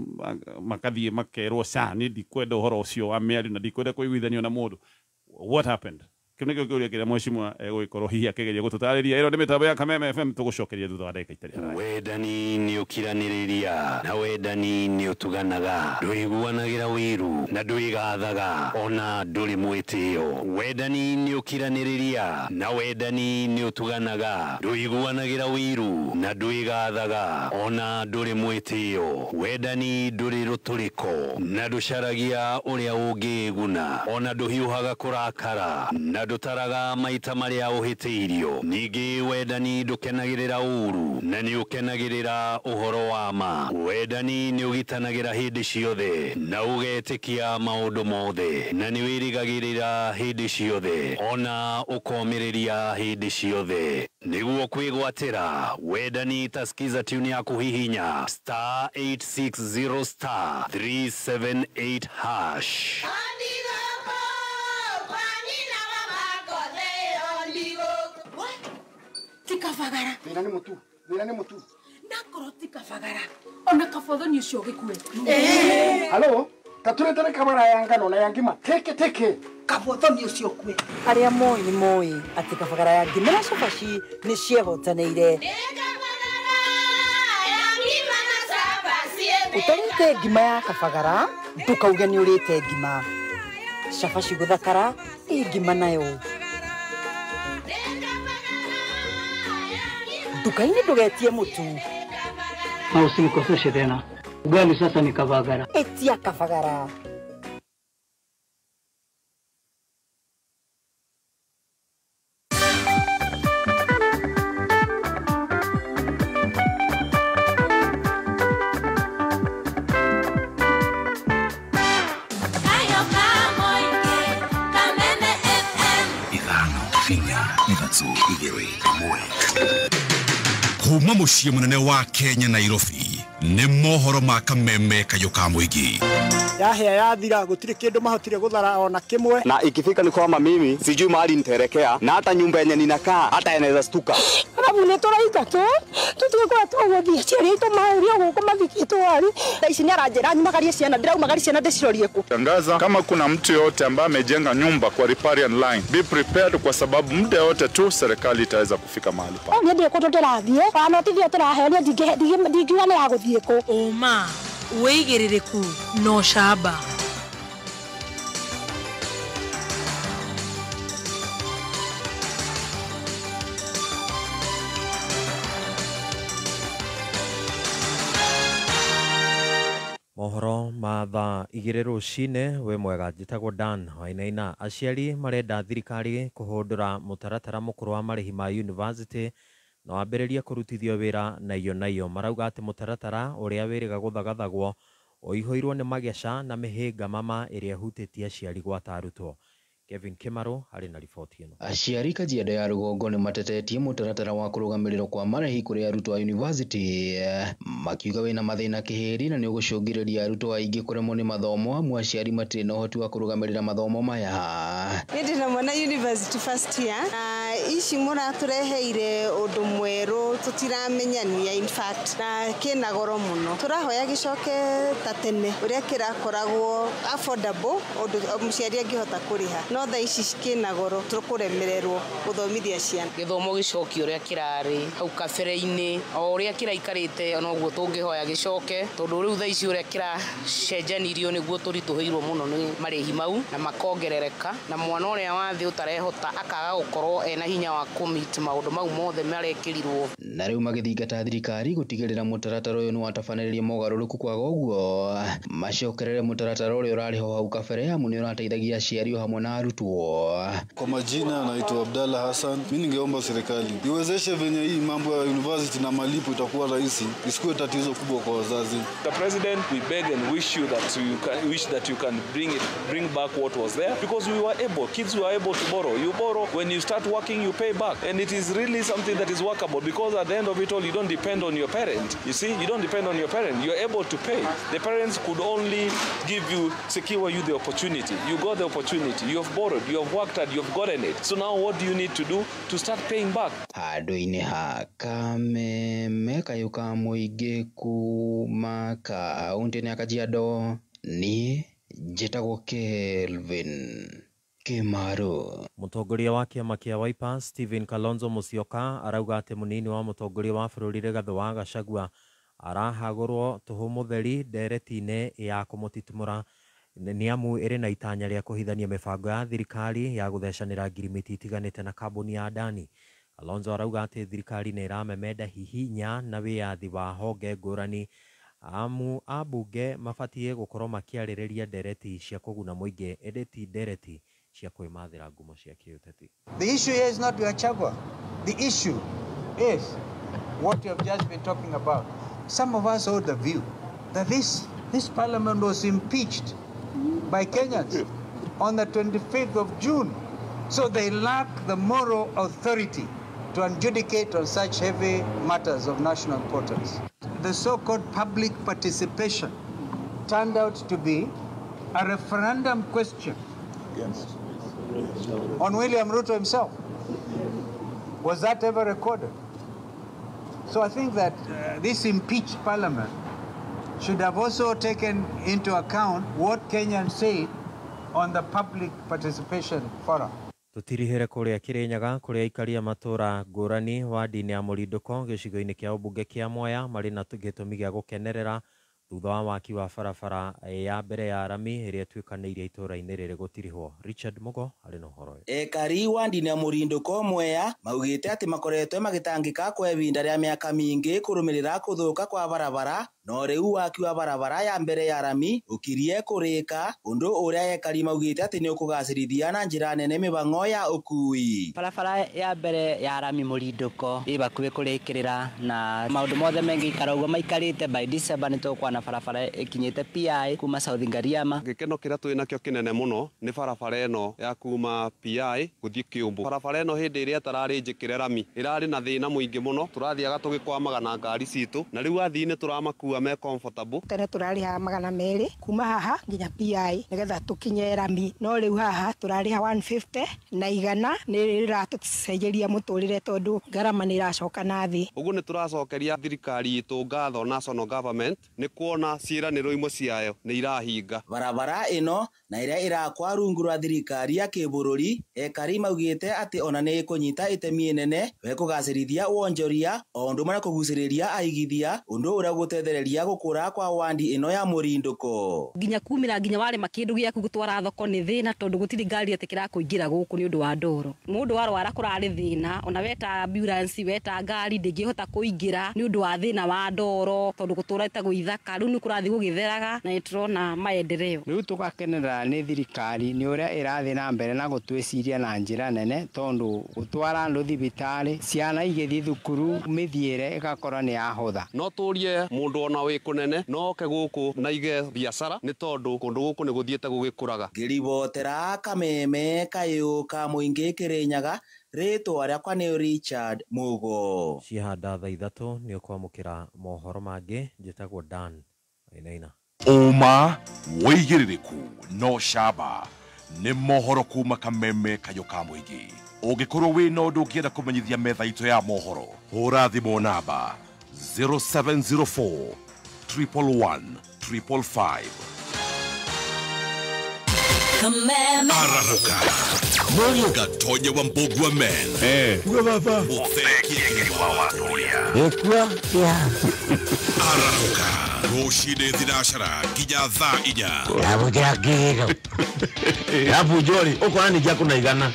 makathiĩ makerwo nĩ ndikwenda ũhoro ũcio wa mĩario na ndikwenda kũiguithanio na mũndũ. What happened? Kĩu nĩkĩo kĩũria kĩrĩa Mheshimiwa egũgĩkorwo hihi akĩgeria gũtũtarĩria. Ĩno nĩ mĩtambo ya Kameme FM tũgũcokeria thutha wa ndagĩka itarĩ haraya. Wendani nĩ ũkiranĩrĩria na wendani nĩ ũtuganaga ndũiguanagĩra wĩru na ndũigathaga ona ndũrĩ mwĩtĩo. Wendani nĩ ũkiranĩrĩria na wendani nĩ ũtuganaga ndũiguanagĩra wĩru na ndũigathaga ona ndũrĩ mwĩtĩo. Wendani ndũrĩ rũtũrĩko na ndũcaragia ũrĩa ũngĩguna ona ndũhiũhaga kũrakara na ndũtaraga maita marĩa ũhĩtĩirio. Ningĩ wendani ndũkenagĩrĩra ũru na nĩ ũkenagĩrĩra ũhoro wa ma. Wendani nĩ ũgitanagĩra hĩndĩ ciothe na ũgetĩkia maũndũ mothe na nĩ wĩrĩgagĩrĩra hĩndĩ ciothe ona ũkomĩrĩria hĩndĩ ciothe. Nĩguo kwĩgwatĩra wendani taskiza tune ya kũhihinya *860 *378 hash. Tikafagara. Wĩra nĩ mũtu. Nakorwo tikafagara. Ona kabotho-inĩ ũcio ũgĩkue. Halo, tatũretane kamara ya ngano na ya ngima. Teke. Kabotho-inĩ ũcio ũkue. Arĩa moĩ nĩ moĩ atĩ kabagara ya ngima na cabaci nĩ ciehotanĩire. Ũtarĩte ngima ya kabagara, ndũkauge nĩ ũrĩte ngima. Cabaci gũthakara, ngima nayo. Dukaini ndugetie mutu. Na usinikoseshe tena. Ugali sasa ni kabagara. Etia kabagara. Kuma muciĩ mũnene wa Kenya Nairobi nĩ mohoro ma kameme kayo ka mũingĩ. Yahĩa yathira gũtirĩ kĩndũ mahotire gũthara ona kĩmwe. Na ikifika ni kwamba mimi sijui mahali nitaelekea na hata nyumba yenye ninakaa hata inaweza stuka. Arabu nĩ tũraika tũtigũkorwo tũgũthiĩ ciari itũ mahũrio gũkũ mathikĩtwo wari. Ici nĩ aranjĩra nyumagarie ciana ndĩraumagaria ciana ndĩcirorie ku. Tangaza kama kuna mtu yote ambaye amejenga nyumba kwa riparian line, be prepared kwa sababu muda yote tu serikali itaweza kufika mahali pa. Nĩ ndĩ kũndũ ndĩrathiĩ, kana tithio tũraheria ndingiuga nĩ yagũthiĩ kũ. Oma wĩigĩrĩrĩku no camba. Mohoro ma thaa igĩrĩ rũcinĩ we mwega njĩtagwo Dan Wainaina. Aciari marenda thirikari kũhũndũra mũtaratara mũkũrũ wa marĩhi ma university na wambĩrĩrie kũrutithio wĩra na iyo marauga atĩ mũtaratara ũrĩa wĩrĩga gũthagathagwo ũihũirwo nĩ mageca na mĩhĩnga mama ĩrĩa hutĩtie aciari gwata arutwo. Kevin Kimaro harĩ na riboti ĩno. Aciari Kajiado ya Rũgongo nĩ matetetie mũtaratara wa kũrũgamĩrĩrwo kwa marĩhi kũrĩ arutwo a university makiuga wĩna mathĩna kĩhĩri na nĩ ũgũcũngĩrĩria arutwo aingĩ kũremwo nĩ mathomo amwe aciari matirĩ na ũhoti wa kũrũgamĩrĩra mathomo maya. Nĩ ndĩ mwana university first year na ici mũratũreheire ũndũ mwerũ tũtiramenyania in fact na kĩna goro mũno. Tũrahoya gĩcoke ta tene ũrĩa kĩrakoragwo affordable ũndũ mũciari angĩhota kũrĩha. No tha ici kĩna goro tũkũremererwo gũthomithia ciana. Gĩthomo gĩcoki ũrĩa kĩrarĩ hau kabere-inĩ o ũrĩa kĩraikarĩte noguo tũngĩhoya gĩcoke tondũ rĩu tha ici ũrĩa kĩracenjanirio nĩguo tũritũhĩirwo mũno nĩ marĩhi mau na makongerereka na mwana ũrĩa wa thĩ ũtarehota akaga gũkorwo ena hinya wa kũmit maũndũ mau mothe marekĩrirwo. Na rĩu magĩthingata thirikari gũtigĩrĩra mũtaratara ũyũ nĩ watabanĩrĩria mogarũrũku kwaga ũguo macokerere mũtaratara ũrĩa ũrarĩ ho hau kabere amu nĩ ũrateithagia aciari hamwe na arutwo. Kwa majina naitwa Abdalla Hassan. Mimi ningeomba serikali iwezeshe venye hii mambo ya university na malipo itakuwa rahisi, isikuwe tatizo kubwa kwa wazazi. The president, we beg and wish that you can bring back what was there because we were able, kids were able to borrow. You borrow, when you start working you pay back and it is really something that is workable because at the end of it all you don't depend on your parent. You see, you don't depend on your parent. You're able to pay. The parents could only secure you the opportunity. You got the opportunity. You have borrowed, you have worked hard, you have gotten it. So now what do you need to do to start paying back? Handũ-inĩ ha kameme kayuka mũingĩ kuma kaunti-inĩ ya Kajiado niĩ njĩtagwo Kelvin Kimaro. Mũtongoria wa kĩama kĩa Wiper Stephen Kalonzo Musyoka arauga atĩ mũnini wa mũtongoria wa bũrũri Rigathi wa Gachagua arahagũrwo tũhũ mũtheri ndereti-inĩ ya kũmũtitimũra nĩ amu ĩrĩ na itanya rĩa kũhithania mĩbango ya thirikari ya gũthecanĩra ngirimiti itiganĩte na kambuni ya ndani. Kalonzo arauga atĩ thirikari nĩ ĩramemenda hihinya na wĩyathi wa honge ngũrani amu ambunge mabatiĩ gũkorwo makĩarĩrĩria ndereti cia kũguna mũingĩ ĩndĩ ti ndereti cia kwĩmathĩra ngumo cia kĩũteti. The issue here is not Gachagua. The issue is what you have just been talking about. Some of us hold the view that this parliament was impeached by Kenyans on the 25th of June. So they lack the moral authority to adjudicate on such heavy matters of national importance. The so-called public participation turned out to be a referendum question on William Ruto himself. Was that ever recorded? So I think that this impeached parliament should have also taken into account what Kenyans say on the public participation forum. Tutirihere kũrĩa Kĩrĩnyaga kũrĩa aikari a matũra ngũrani wa ndini ya Mũrindũko gĩcigo-inĩ kĩa ũmbunge kĩa Mwea marĩ na gĩtũmi gĩa gũkenerera thutha wa waki wa barabara ya mbere ya rami ĩrĩa ĩtuĩkanĩirie itũra-inĩ rĩrĩ gũtirihwo. Richard Mugo arĩ na ũhoro ũyũ. Ekari wa ndini ya Mũrindũko Mwea maugĩte atĩ makoretwo magĩtangĩka kwa ihinda rĩa mĩaka mĩingĩ kũrũmĩrĩra kũthũka kwa barabara no rĩu waki wa barabara ya mbere ya rami ũkirie kũrĩka ũndũ ũrĩa ekari maugĩte atĩ nĩ ũkũgacĩrithia na njĩra nene mĩbango ya ũkui. Barabara ya mbere ya rami Mũrindũko ĩbakuhĩ kũrĩkĩrĩra na maũndũ mothe mengĩikara ũguo maikarĩte by December nĩ tũkwana barabara ikinyĩte PI kuma South Ngariama. Gĩkeno kĩrĩa twĩ nakĩo kĩnene mũno nĩ barabara ĩno ya kuma PI gũthiĩ Kĩũmbũ. Barabara ĩno hĩndĩ ĩrĩa tararĩ njĩkĩre rami ĩrarĩ na thĩna mũingĩ mũno, tũrathiaga tũgĩkwamaga na ngari citũ na rĩu athii nĩ tũramakua maraigua me comfortable. Tene turariha 200 kuma haha nginya PI nigetha tukinye rami, no riu haha turariha 150 na igana ni riratucenjeria muturire tondu garama ni iracoka na thi. Uguo ni turacokeria thirikari itu ngatho national government ni kuona ciiraniro imwe ciayo ni irahinga. Barabara ino na iria irakwa rungu rwa thirikari ya kibururi ekari maugite ati ona ni kunyita itemi nene we kugacirithia wonjoria o ndu mara kuguciriria aigithia undu uria gutethereria gukura kwa wandi ino ya murinduko. Nginya kumira nginya wale makindu giaku gutwara thoko ni thina tondu gutiri ngari atikira kuingira guku ni undu wa ndoro. Mundu warwara kurari thina ona weta ambulance weta ngari ndingihota kuingira ni undu wa thina wa ndoro tondu gutura itago ithaka riu ni kurathi gugitheraga na itrona maendeleo. Riu tugakenera ni thirikari ni uria irathi na mbere na gutwiciria na njira nene tondu gutwara andu thibitari ciana igithii thukuru mithiire igakora ni ahutha. No turie mundu ona wi kunene no ke guku na ige biashara ni tondu kundu guku ni guthiete gugikuraga. Ngiribotera Kameme Kayuka Muingi Kirinyaga ritwa riakwa ni Richard Mugo. Ciahanda thaa 3 ni ukwamukira mohoro mangi njitagwo Dan Ainaina. Uma woigiririku no shaba ni mohoro kuma Kameme Kayuka Muingi. Ungikorwo wi no ndu ngienda kumenyithia metha itu ya mohoro hura thimu namba 0704 111 555. Araruka Munga tonye wa mbogwa men Uwe baba Utheki wa watulia Ekwa ya Araruka Roshide Zinashara Gija dha ija Abujira giro Abujori Oko nani jako na igana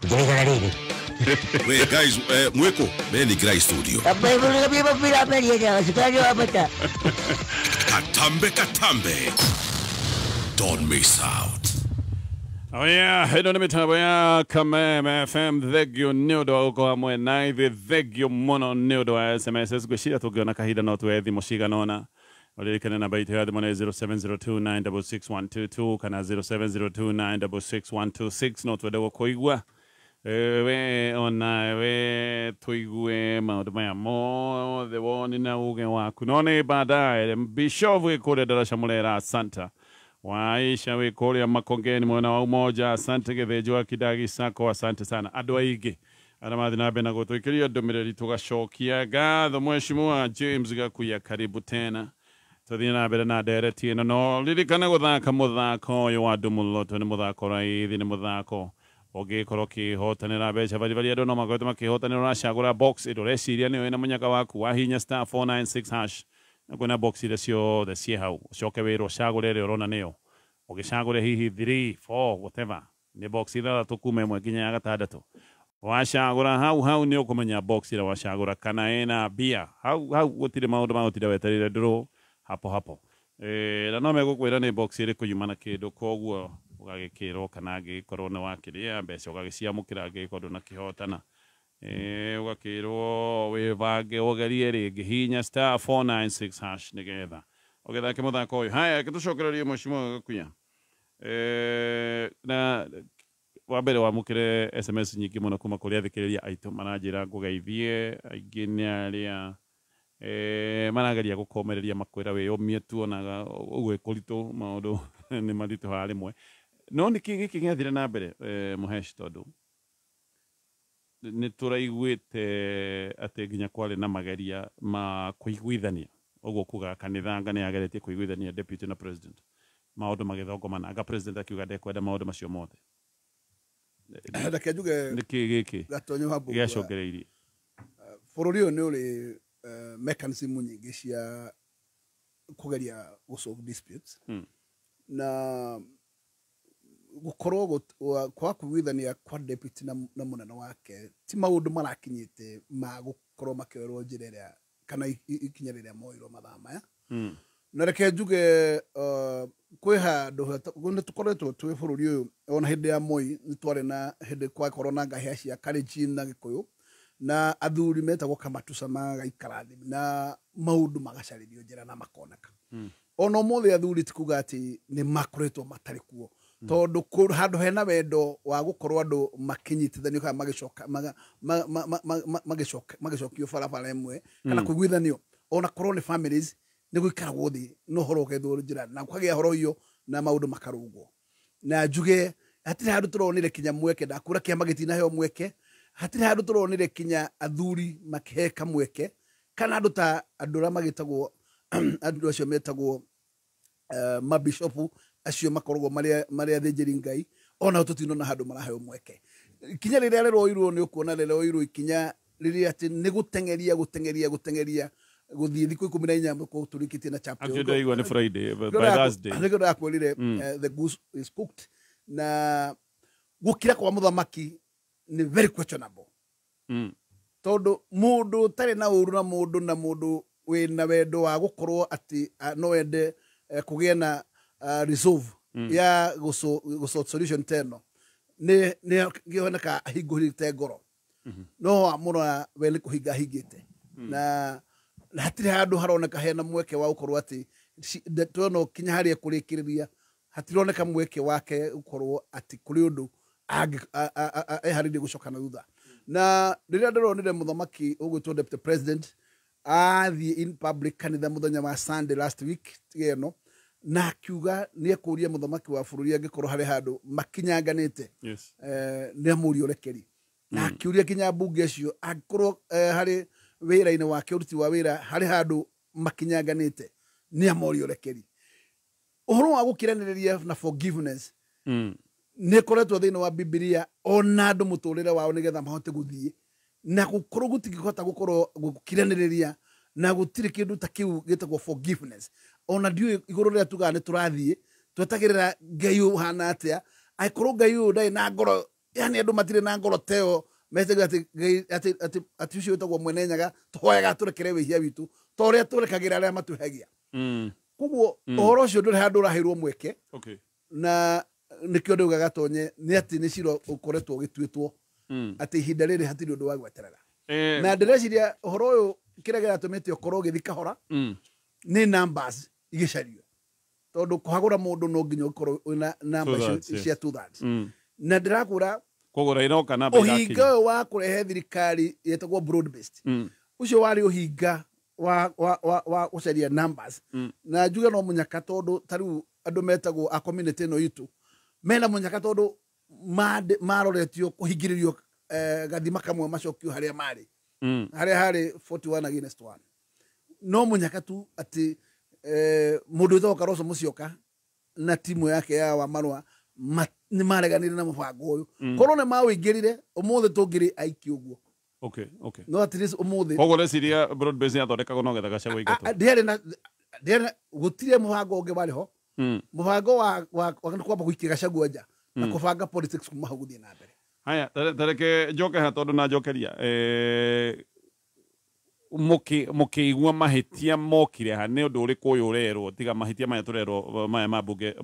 Ujirika na lini Wait guys, mweko Meni Grai Studio Katambe Don't miss out. Oh yeah, hedo ni mitambo ya Kameme FM thegio niudo uko hamwe na ithi thegio muno niudo wa SMS gwishira tugiona kahida no twethi mushiga nona olirikana namba itu ya thimone 0702966122 kana 0702966126 no twede kuigwa we ona we tuigue maundu maya mothe woni na uge waku none baadaye bishovu ikule darasha mulera Santa Waisha we kolia Makongeni mwana wa umoja asante gethejo kidagi sako asante sana andũ aingĩ aramathi na bena gũtũikĩria ndũmĩrĩri tũgacokia gatho mheshimiwa James Gakuya karibu tena tũthiĩ na mbere na ndereti ĩno no ririkana gũthaka mũthako ũyũ wa andũ mũloto nĩ mũthako raithi nĩ mũthako ũngĩkorwo ũkĩhotanĩra mbeca bari andũ no makoretwo makĩhotanĩra ũracagũra box ĩrũreciria nĩyo ĩna mũnyaka waku wahinya *496# na kuna box ile sio the sie hau shoke wero shagure le rona neo ogishagure hihi 3 4 whatever ni box ile tukume mwe ginya gatandatu washagura hau ni ukumenya box ile washagura kana ena bia hau gutire maundu magutire weterire draw hapo na no megukwira ni box ile kuyumana kindu koguo ugagikirwo kana gikorwo na wakiria mbeca ugagiciamukira gikorwo na kihotana ugakirwo wivange ugerie ringi hinya *496# nigetha ugethake muthako uyu haya kitucokererie mheshimiwa Gakuya na wambere wamukire SMS nyingi muno kuma kuri athikiriria aitu mananjira ngugeithie aingi ni aria manageria gukomereria makwira we umie tu onaga ugwe kuritu maundu ni maritu ha rimwe no niki giki gĩathire na mbere muhesh tondu ni turaiguite ati nginya kwari na mageria ma kuiguithania uguo kuga kanitha ngane yageretie kuiguithania deputy na president maundu magithongomana anga president akiuga ndekwenda maundu macio mothe ndake njuge niki giki gatonyo habu giacogereirie bururi uyu ni uri mechanism nyingi cia kugeria gusolve disputes na gukorwo kwa kuiguithania kwa deputy na munene wake ti maundu marakinyite ma gukorwo makĩrwo njĩra ĩrĩa kana ikinya rĩrĩa moirwo mathaa maya na reke njuge kwĩ handũ nĩ tũkoretwo twĩ bũrũri ũyũ ona hĩndĩ ya Moi nĩ twarĩ na hĩndĩ kwakorwo na ngahĩha cia Kalenjin na Gĩkũyũ na athuri metagwo kamatuca magaikara thĩ na maundu magacarĩrio njĩra na makoneka ona ũmũthĩ athuri ti kuga atĩ nĩ makoretwo matarĩ kuo tondu handu hena wendo wa gukorwo andu makinyitithanio kana magicokio barabara imwe kana kuiguithanio ona korwo ni families nä gå ikaragwo thä no horo å gethwo njä ra na kwagä horo iyo na maå ndå makarå na njuge hatirä handå tå ronire kinya mweke ndakå ra kä ama gä tinaheo mweke hatirä handå tå ronire kinya athuri makĩheka mweke kana andå ta andå arĩa magĩtagwo andå acio metagwo mabishopu acio makoragwo marĩa athĩnjĩri Ngai ona tũtinona handũ maraheo mweke ikinya rĩrĩa rĩroirwo nĩ ũkuona rĩroirwo ikinya rĩrĩa atĩ nĩ gũteng'eria gũthiĩ thikũ 14 tũrĩkĩtie na chapter actually ndaigua nĩ Friday by Thursday nĩguo ndakwĩrire the goose is cooked na gũkira kwa mũthamaki nĩ very questionable tondũ mũndũ tarĩ na ũru na mũndũ wĩna wendo wa gũkorwo atĩ no wende kũgĩa na resolve ya gũsort solution teno nĩ ngĩoneka ahingũrĩte ngoro no mũno we nĩ kũhinga ahingĩte na hatirĩ handũ haroneka hena mweke wa gũkorwo atĩ tuona kinya harĩa kũrĩkĩrĩria hatironeka mweke wake gũkorwo atĩ kũrĩ ũndũ eharĩirie gũcoka na thutha na rĩrĩa ndĩronire mũthamaki ũgwĩtwo deputy president athiĩ in public kanitha mũthenya wa Sunday last week tigeno na akiuga nĩ ekũria mũthamaki wa bũrũri angĩkorwo harĩ handũ makinyanganĩte nĩ amũria ũrekeri na akiuria kinya mbunge acio angĩkorwo harĩ wĩra-inĩ wake ũruti wa wĩra harĩ handũ makinyanganĩte nĩ amoria ũrekeri ũhoro wa gũkiranĩrĩria na forgiveness nĩ koretwo thĩinĩ wa Bibilia ona andũ mũtũrĩre wao nĩgetha mahote gũthiĩ na gũkorwo gũtingĩhota gũkorwo gũkiranĩrĩria na gũtirĩ kĩndũ ta kĩu gĩtagwo forgiveness ona ndiũ igũrũ rĩrĩa tugaga nĩ tũrathiĩ twetagĩrĩra Ngai ũhana atĩa angĩkorwo Ngai ũyũ ndarĩ na ngoro yani andũ matirĩ na ngoro teo metaga atĩ ũcio wĩtagwo mwene nyaga tũhoyaga tũrekere wĩhia witũ ta ũrĩa tũrekagĩra arĩa matũhegia koguo ũhoro ũcio ndũrĩ handũ ũraheirwo mweke na nĩkĩo ndaugaga tonye nĩ atĩ nĩ cira ũkoretwo ũgĩtuĩtwo atĩ ihinda rĩrĩ hatirĩ ũndũ wa gweterera na ndĩreciria ũhoro ũyũ kĩrĩa gĩatũmĩte ũkorwo ũgĩthiĩ kahora nĩ numbers igĩcario tondũ kũhagũra mũndũ no nginya ũkorwo wĩna namba cia 2/3 na ndĩrakũra kũgũra inoka namba ũhinga ũyũ wa kũrehe thirikari yetagwo broad based ũcio warĩ ũhinga wa gũcaria numbers na njuge no mũnyaka tondũ tarĩu andũ metagwo a community ĩno itũ mena mũnyaka tondũ maroretio kũhingĩrĩrio gathima kamwe macokio harĩa marĩ harĩa harĩ 41 against 1 no mũnyaka tu atĩ mũndũ wĩtagwo Karoso Musyoka na timu yake ya Wamarwa nĩ mareganire na mũbango ũyũ korwo nĩ mawĩingĩrire ũmũthĩ tũngĩrĩ aiki ũguo no at least ũmũthĩ koguo reciria broad base yathondekagwo no getha Gachagua aingatwo ndĩarĩ gũtirĩ mũbango ũngĩ warĩ ho mũbango wa kwamba gũikia Gachagua nja na kũbanga politics kuma hau gũthiĩ na mbere haya tareke njoke ha tondũ na njokeria mũkĩigua mahĩtia mokire ha nĩ ũndũ ũrĩkũ ũyũ ũrerwo tiga mahĩtia maya tũrerwo maya ma mbunge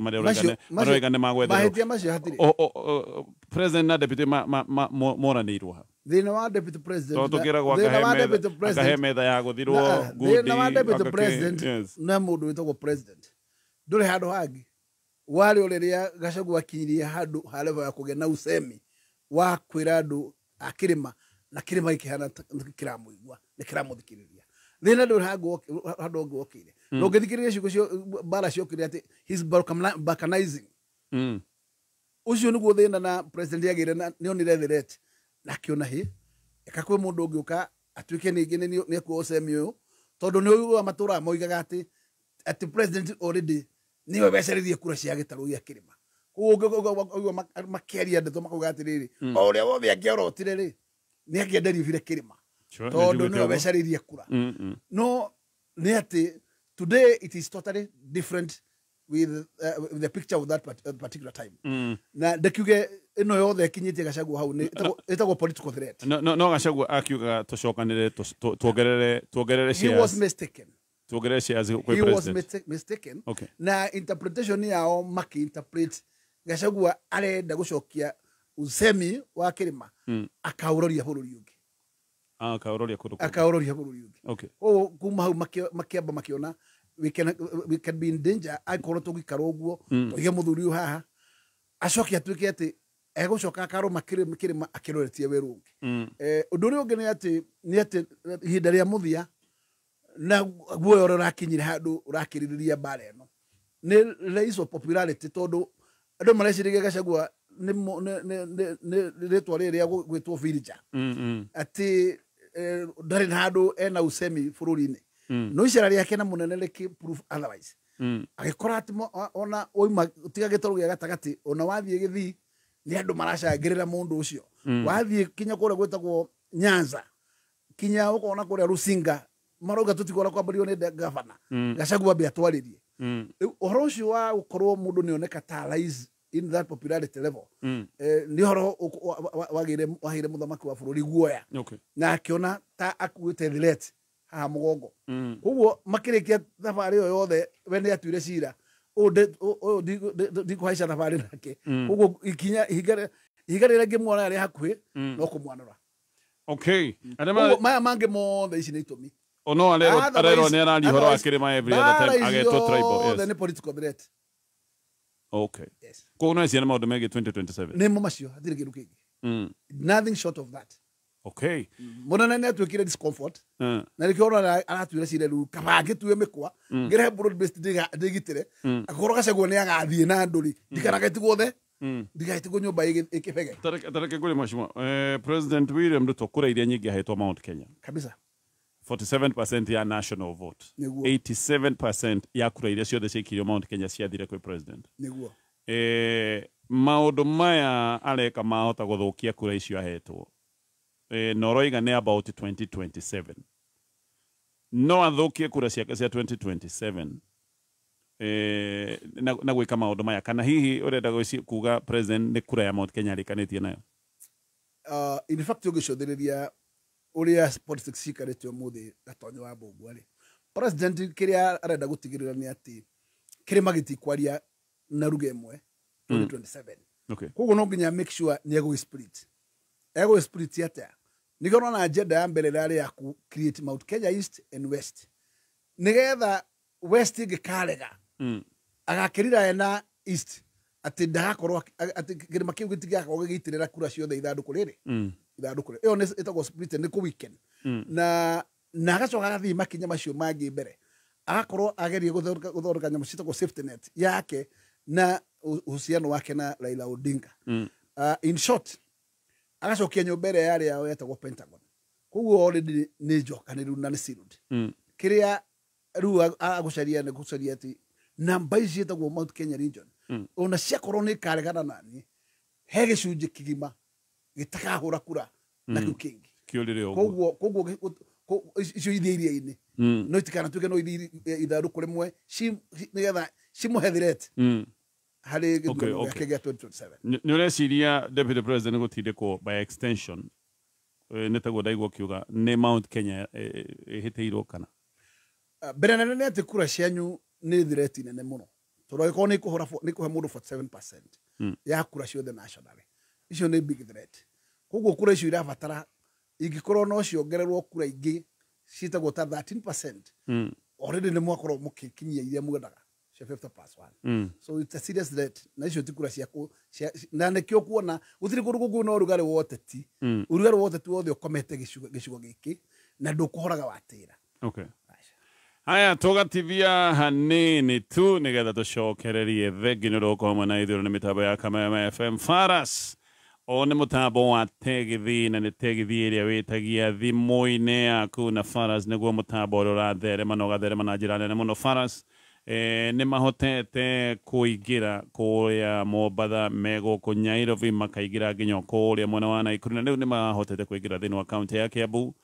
maroigane magwetherwo mahĩtia macio hatirĩ president na deputy moranĩirwo ha thĩna wa deputy president akahe metha ya gũthirwo thĩna wa deputy president na mũndũ wĩtagwo president ndũrĩ handũ hangĩ warĩ o rĩrĩa Gachagua akinyirie handũ ha level ya kũgĩa na usemi wa kwĩra andũ a kĩrĩma na kĩrĩma gĩkĩhana kĩramũigua nĩ kĩramũthikĩrĩria thĩna ndũrĩ handũ ũngĩ wokĩire na ũngĩthikĩrĩria ciugo cio mbara ciokire atĩ he's balkanizing ũcio nĩguo thĩna na president yagĩire nĩonire threat na akĩona hĩ eka kwĩ mũndũ ũngĩũka atuĩke ningĩ nĩ ekuo ũcemi ũyũ tondũ nĩ ũiguaga matũũra moigaga atĩ president already nĩwe wecererie kura cia gĩtarũ gĩa kĩrĩma koguo makĩaria ndeto makauga atĩrĩrĩ o ũrĩa wothe angĩorotire rĩ nĩ angĩenderibire kĩrĩma tondũ nĩwe wecereirie kura no nĩ atĩ today it is totally different with the picture of that particular time na ndakiuge ĩno yothe ĩkinyĩtie Gachagua hau ĩtagwo political threat no Gachagua akiuga tũcokanĩre tuongerere shares. He was mistaken. Tuongerere shares kwĩ president. He was mistaken. Na interpretation yao maki-interpret Gachagua arenda gũcokia usemi wa kĩrĩma akaũroria bũrũri ũngĩ akaũroria bũrũri ũngĩ kuma hau makĩamba makĩona we can be in danger angĩkorwo tũgĩikara ũguo tũige mũthuri ũyũ haha acoke atuĩke atĩ egũcoka akarũma kĩrĩma akĩroretie werũ ũngĩ ũndũ ũrĩa ũngĩ nĩ atĩ ihinda rĩa mũthia na guoya ora rakinyire handu rakiriria bara eno ni raise of popularity tondu andu mareciriria Gachagua ni ritwa riria gwitwo villager ati ndari na handu ena usemi bururi-ini no icera riake na munene riki proof otherwise agikora ati ona oima tiga gitoro gia gatagati ona wathie githi ni andu maracangirira mundu ucio wathie kinya kuria gwetagwo Nyanza kinya ukona kuria Rusinga maroga tutikora kwambario ni governor Gachagua be atwaririe uhoro ucio wa gukorwo mundu ni oneka ta rise in that popularity level ni horo wahire muthamaki wa bururi guoya na akiona ta akuite threat ha mugongo koguo makirikia thabari yo yothe we ni atuire cira ndikuhaica thabari nake koguo ikinya ihigarira ngimwona ari hakuhi no kumwanura maya mange mothe ici ni itumi ono arero ni arari horo akirima every other time ageto tribal yes the political threat kono cia maundu megi 2027 ni mo macio atire kindu kingi nothing short of that munene ni atwikire discomfort na rikio ona aratuire cire ru kabange tuwe mikwa ngire broad based digitire akoro Gachagua ni agathie na nduri dikaraga tigothe ndigaitigo nyumba ikibege tareke kule mheshimiwa President William Ruto kura iria nyingi ahetwo Mount Kenya kabisa 47% ya national vote 87% ya kura iria ciothe cikirio Mount Kenya ciathire kwi president niguo maundu maya areka mahota guthukia kura icio ahetwo noroiga ni about 2027 no athukie kura ciake cia 2027 na gwika maundu maya kana hihi urenda kuga president ni kura ya Mount Kenya rikanitie nayo in fact ugicothiriria uria politics cikarite muthi gatonyo wa mbungu ari president kiria arenda gutigirira ni ati kirima gitikwaria na ruga imwe 2027 koguo no nginya make sure ni ego split atia nigoro na agenda ya mbere rari ya ku create Mount Kenya East and West nigetha West gikarega agakirira ena East ati ndakorwo ati kirima kiu gitigakorwo gigitirira kura ciothe ithanduku riri ithanduku iyo ni etagwo split ni ku weekend na agacoka gathii makinya macio mangi mbere agakorwo agerie guthondeka nyamu citagwo safety net yake na uhusiano wake na Raila Odinga in short agacokia nyumba ĩrĩa yarĩ yao yetagwo Pentagon koguo already nĩ njokaniru na nĩ sealed kiria rĩu agucaria nĩ gucaria ati namba ici cietagwo Mount Kenya region ona ciakorwo nĩ ikaregana nani he gĩcunjĩ kĩgima gĩtakahũra kura na kĩu kĩngĩ koguo icio ithie iria-inĩ no itikanatuĩke no ithandũkũ rĩmwe nĩgetha cimũhe threat hari gĩthurano gĩake gĩa 2027 nĩ ũreciria deputy president gũtindĩkwo by extension nĩtaguo ndaigua kiuga nĩ Mount Kenya ĩhĩtĩirwo kana mbere nene nĩ atĩ kura cianyu nĩ threat nene mũno tondũ angĩkorwo nĩ kũhe mũndũ 47% ya kura ciothe nationally icio nĩ big threat koguo kura icio irabatara ingĩkorwo no ciongererwo kura ingĩ ciĩtagwo ta 13% already nĩ mwakorwo mũkĩkinyia iria mwendaga 50+1 so it's a serious threat na icio ti kura ciaku na nĩkĩo kuona gũtirĩ kũndũ gũkũ no ũrugarĩ wa ũteti ũrugarĩ wa ũteti wothe ũkomete gĩcigo gĩkĩ na ndũkũhoraga watĩra haya tugativia hanini tu nigetha tucokererie thengi nĩ ũrũkoma na ithuĩ nĩ mĩtambo ya Kameme FM Faras o nĩ mũtambo wa tegithi na nĩ tegithi ĩrĩa wĩtagia thimũ-inĩ yaku na Faras nĩguo mũtambo ũrĩa ũratherema na ũgatherema na njĩra nene mũno Faras nĩ mahotete kũingĩra kũrĩa Mombatha megũkũ Nairobi makaingĩra nginya kũrĩa mwena wa Naikuru na rĩu nĩ mahotete kũingĩra thĩinĩ wa kaunti ya Kiambu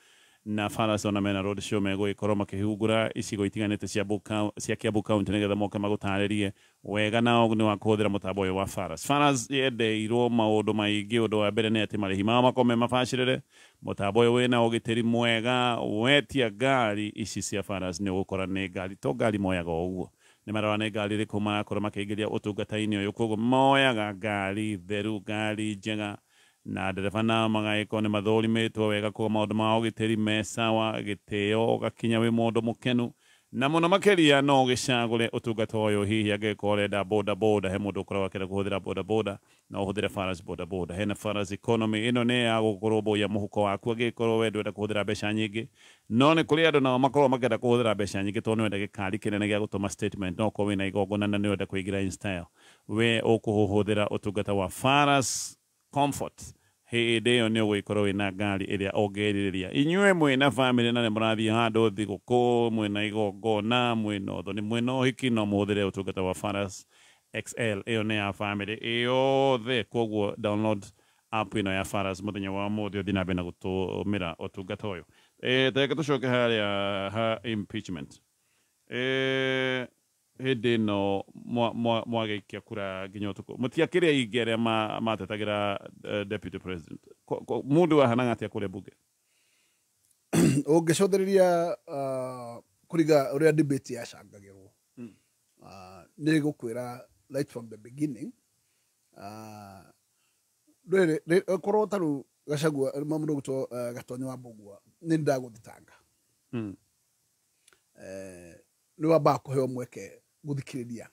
na Faras ona mena road show megũgĩkorwo makĩhungura icigo itiganĩte cia Kiambu kaunti nĩgetha moke magũtarĩrie wega na ũguni wa kũhũthĩra mũtambo ũyũ wa Faras. Faras yendeirwo maũndũ maingĩ. Ũndũ wa mbere nĩ atĩ marĩhi mao makorwo me mabacĩrĩre. Mũtambo ũyũ wĩna ũgitĩri mwega. Wetia ngari ici cia Faras nĩ ũgũkora nĩ ngari to ngari moyaga ũguo, nĩ marora nĩ ngari ĩrĩkũ marakorwo makĩingĩria ũtungata-inĩ ũyũ, koguo moyaga ngari theru, ngari njega, na ndereba nao magagĩkorwo nĩ mathũrimĩtwo wega, koguo maũndũ ma ũgitĩri me sawa, gĩtĩo gakinya wĩ mũndũ mũkenu na muno makeria no gicagure utungata uyu hihi angikorenda boda he mundu ukoragwo akenda kuhuthira boda no uhuthire faras boda hena faras economy ino ne ya gukorwo boya muhuko waku angikorwo we ndwenda kuhuthira mbeca nyingi no ni kuri andu nao makorwo makenda kuhuthira mbeca nyingi tondu wenda gikari kinene gia gutuma statement no ko wina igongona na ni wenda kuigira in style we ukuhuthira utungata wa faras comfort hĩndĩ ĩyo nĩ ũgũgĩkorwo wĩna ngari ĩrĩa ũngĩĩrirĩria inyuĩ mwĩna bamĩrĩ na nĩ mũrathiĩ handũ thigũkũ mwĩna igongona mwĩna ũthoni mwĩna ũhiki no mũhũthĩre ũtungata wa Faras XL ĩyo nĩ ya bamĩrĩ ĩyothe koguo download app ĩno ya Faras mũthenya wa ũmũthĩ ũthiĩ na mbere na gũtũmĩra ũtungata ũyũ reke tũcoke harĩa ha impeachment hĩndĩ ĩno mwagĩikia kura nginya ũtukũ mũtiakĩrĩa ingĩ arĩa matetagĩra deputy president mũndũ ahanaga atĩa kũrĩa mbunge ũngĩcothereria kũringa ũrĩa debate yacangagĩrwo nĩ gũkwĩra right from the beginning korwo tarũ Gachagua mũndũ gũtwo Gatonyo wa Mbũgua nĩ ndagũthitanga nĩ wambaga kũheo mweke guthikiriria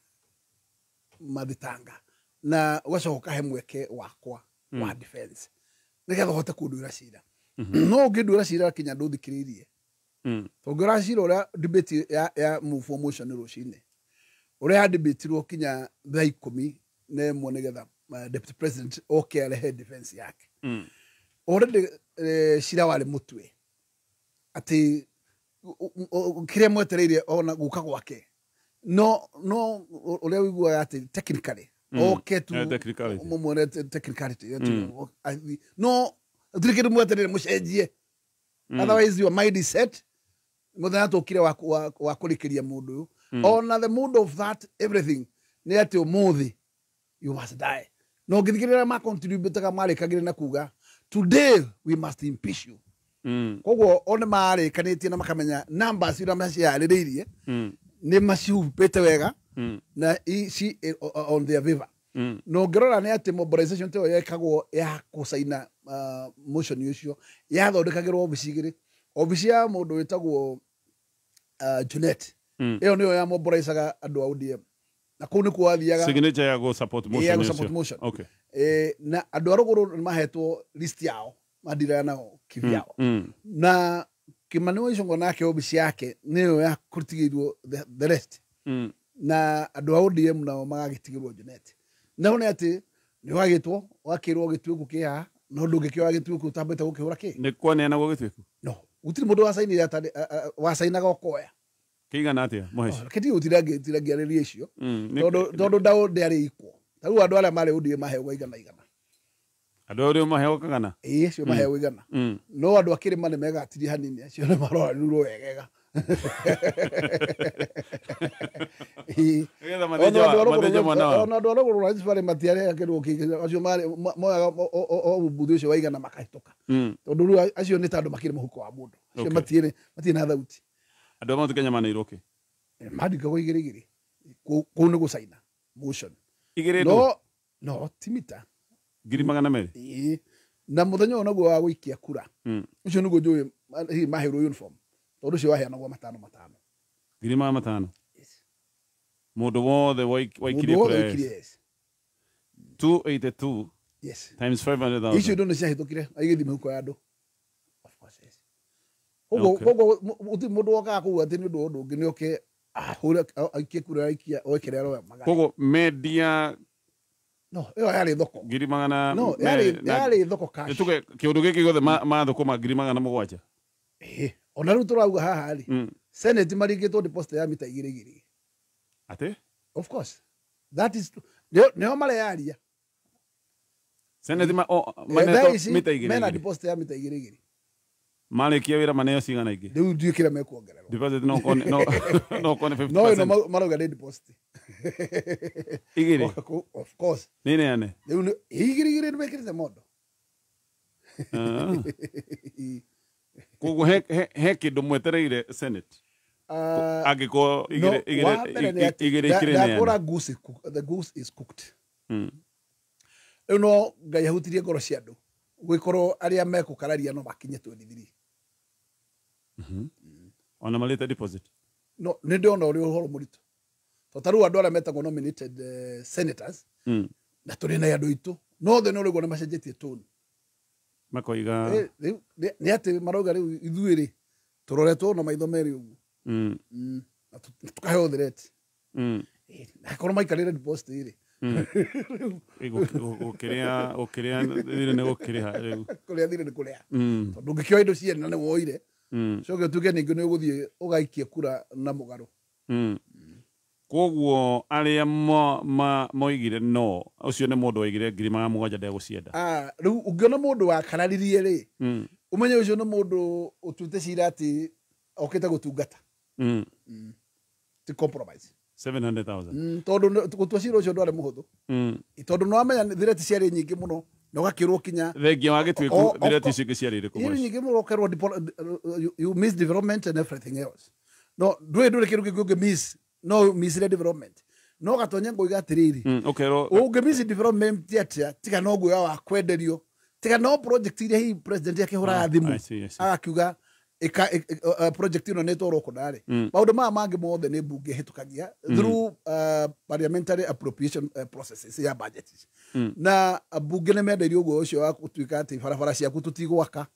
mathitanga na ugacoka ukahe mweke wakwa wa defense nigetha uhote kunduira cira no nginduira cira kinya nduthikiririe tongira cira uria debate ya move for motion rucine uria debate ro kinya thaa 10 na ĩmwe nigetha deputy president arehe defense yake already cira wari mutwe ati kiria mwetereire ona guka gwake no uria wiguaga ati technically okay tu mumwone technicality no ndirikiru mwetereire mucenjie otherwise your mind is set muthenya tukire wa kurikiria mundu on the mood of that everything ni ati umuthi you must die no ngithikirira ma contribute ka mari kagire na kuga today we must impeach you koguo one mari kanitie na makamenya numbers ira maciaririirie ni macihupite wega na ici on their favor no ngirora ni ati mobilization te yekagwo ya kusaina motion ucio yathondekagirwo obici igiri obici ya mundu witagwo Junet iyo niyo ya mobilizaga andu a ODM na kuu ni kuathiaga signature ya go support motion okay na andu a ruguru mahetwo list yao madira nao kivyao na Kimani Ichung'wa nake obici yake niyo ya kutigirwo the rest na andu a ODM nao magagitigirwo Junet na ne ati ni wagitwo wakirwo gitweku kia no ndungikio gitweku tambete gukihura ki ni kwone na gitweku no utiri mundu wasaini ya wasainaga okoya kigana atia muheshi kiti utiragiariria icio tondu ndao ndari ikwo taru andu aria mari ODM mahegwa igana andu aria mahegwa kagana cio mahegwa igana no andu akiri mane megatiri hanini acio ni marorarurwo wegega ona andu arogoro rais bari matiare akirwo kige acio mari moyaga obuthu ucio waigana makahituka tondu ru acio ni tandu makiri muhuko wa mundu acio matiene na thauti andu amwe Kenya mana iroke madika go igirigiri ku ni gusaina motion igire no timita ngiri magana meri na muthenya ona go wa guikia kura ucio ni go njui hi mahiro uniform tondu cio waheanagwo matano ngiri matano mundu wothe waikirie kura 282 yes times 500,000 icio ndo ciahitũkire aigithime huko ya andu of course yes koguo uti mundu wokaga kuu ati ni undu ungi ni oke hura aikie kura aikia oekere aro magana koguo media no iyo yari thoko ngiri magana no yari thoko cash nituge kiundu giki gothe mathukuma ngiri magana mugwanja ona riu turauga haha ri senate maringitwo deposit ya mita igiri ate of course that is neo marearia senate mita igiri mena deposit ya mita igiri malikia wira maneo cigana ingi riu ndiukira mekuongererwo deposit no kone 50% no maroga ni deposit igiri of course nini ane riu igiri ni mekirite mondo koguo he kindu mwetereire senate agiko igire the goose is cooked no ngai ahutirie ngoro cia andu gwikorwo aria mekukararia no makinye 23 ona maleta deposit no nä ndä ona å rä å horo må ritå to ta rä u andå arä a metagwo nominated senators na tå rä na andå aitå nothe nä å rä guo nä macenjetie tåni makoiga nä atä marauga rä u ithuä rä tå roretwo na maitho merä å guo tå kahe å thireti akorwo maikarä re ä rä gå kä rä a thirä nä gå kä rä ha rä u kå rä a thirä nä kå rä a tondå ngä kä oa indo ciena nä woire coke å tuä ke ningä nä å gå thiä å gaikia kura na må garå koguo arä a moigire no å cio nä må ndå waigire 7,000 ndegå cienda rä u å ngä ona må ndå wakararirie rä å menye å cio nä må ndå å tuä cira atä okä te gå tungata ti compromise 700,000 tondå gå tua cira å cio ndwarä må hå thå tondå nä wamenya thireti ciarä nyingä må no na å gakä rwo kinya thengia wa gä tuä ku thireti icio ingä ciarä rä kå nyingä må no kerwo you miss development and everything else no ndwä ndå rä kä rå kä ngä miss no miss development no gatonya ngo iga atiriri unge miss development atia tiga no guoya wa kwenderio tiga no project iria hi president yake hura thimu akiuga project ino ne toro kodare maundu ma mangi mothe ne bunge hitukagia through parliamentary appropriation processes ya budgets na bunge ne menderio guo ucio wa kutuika ati barabara ciaku tutigwaka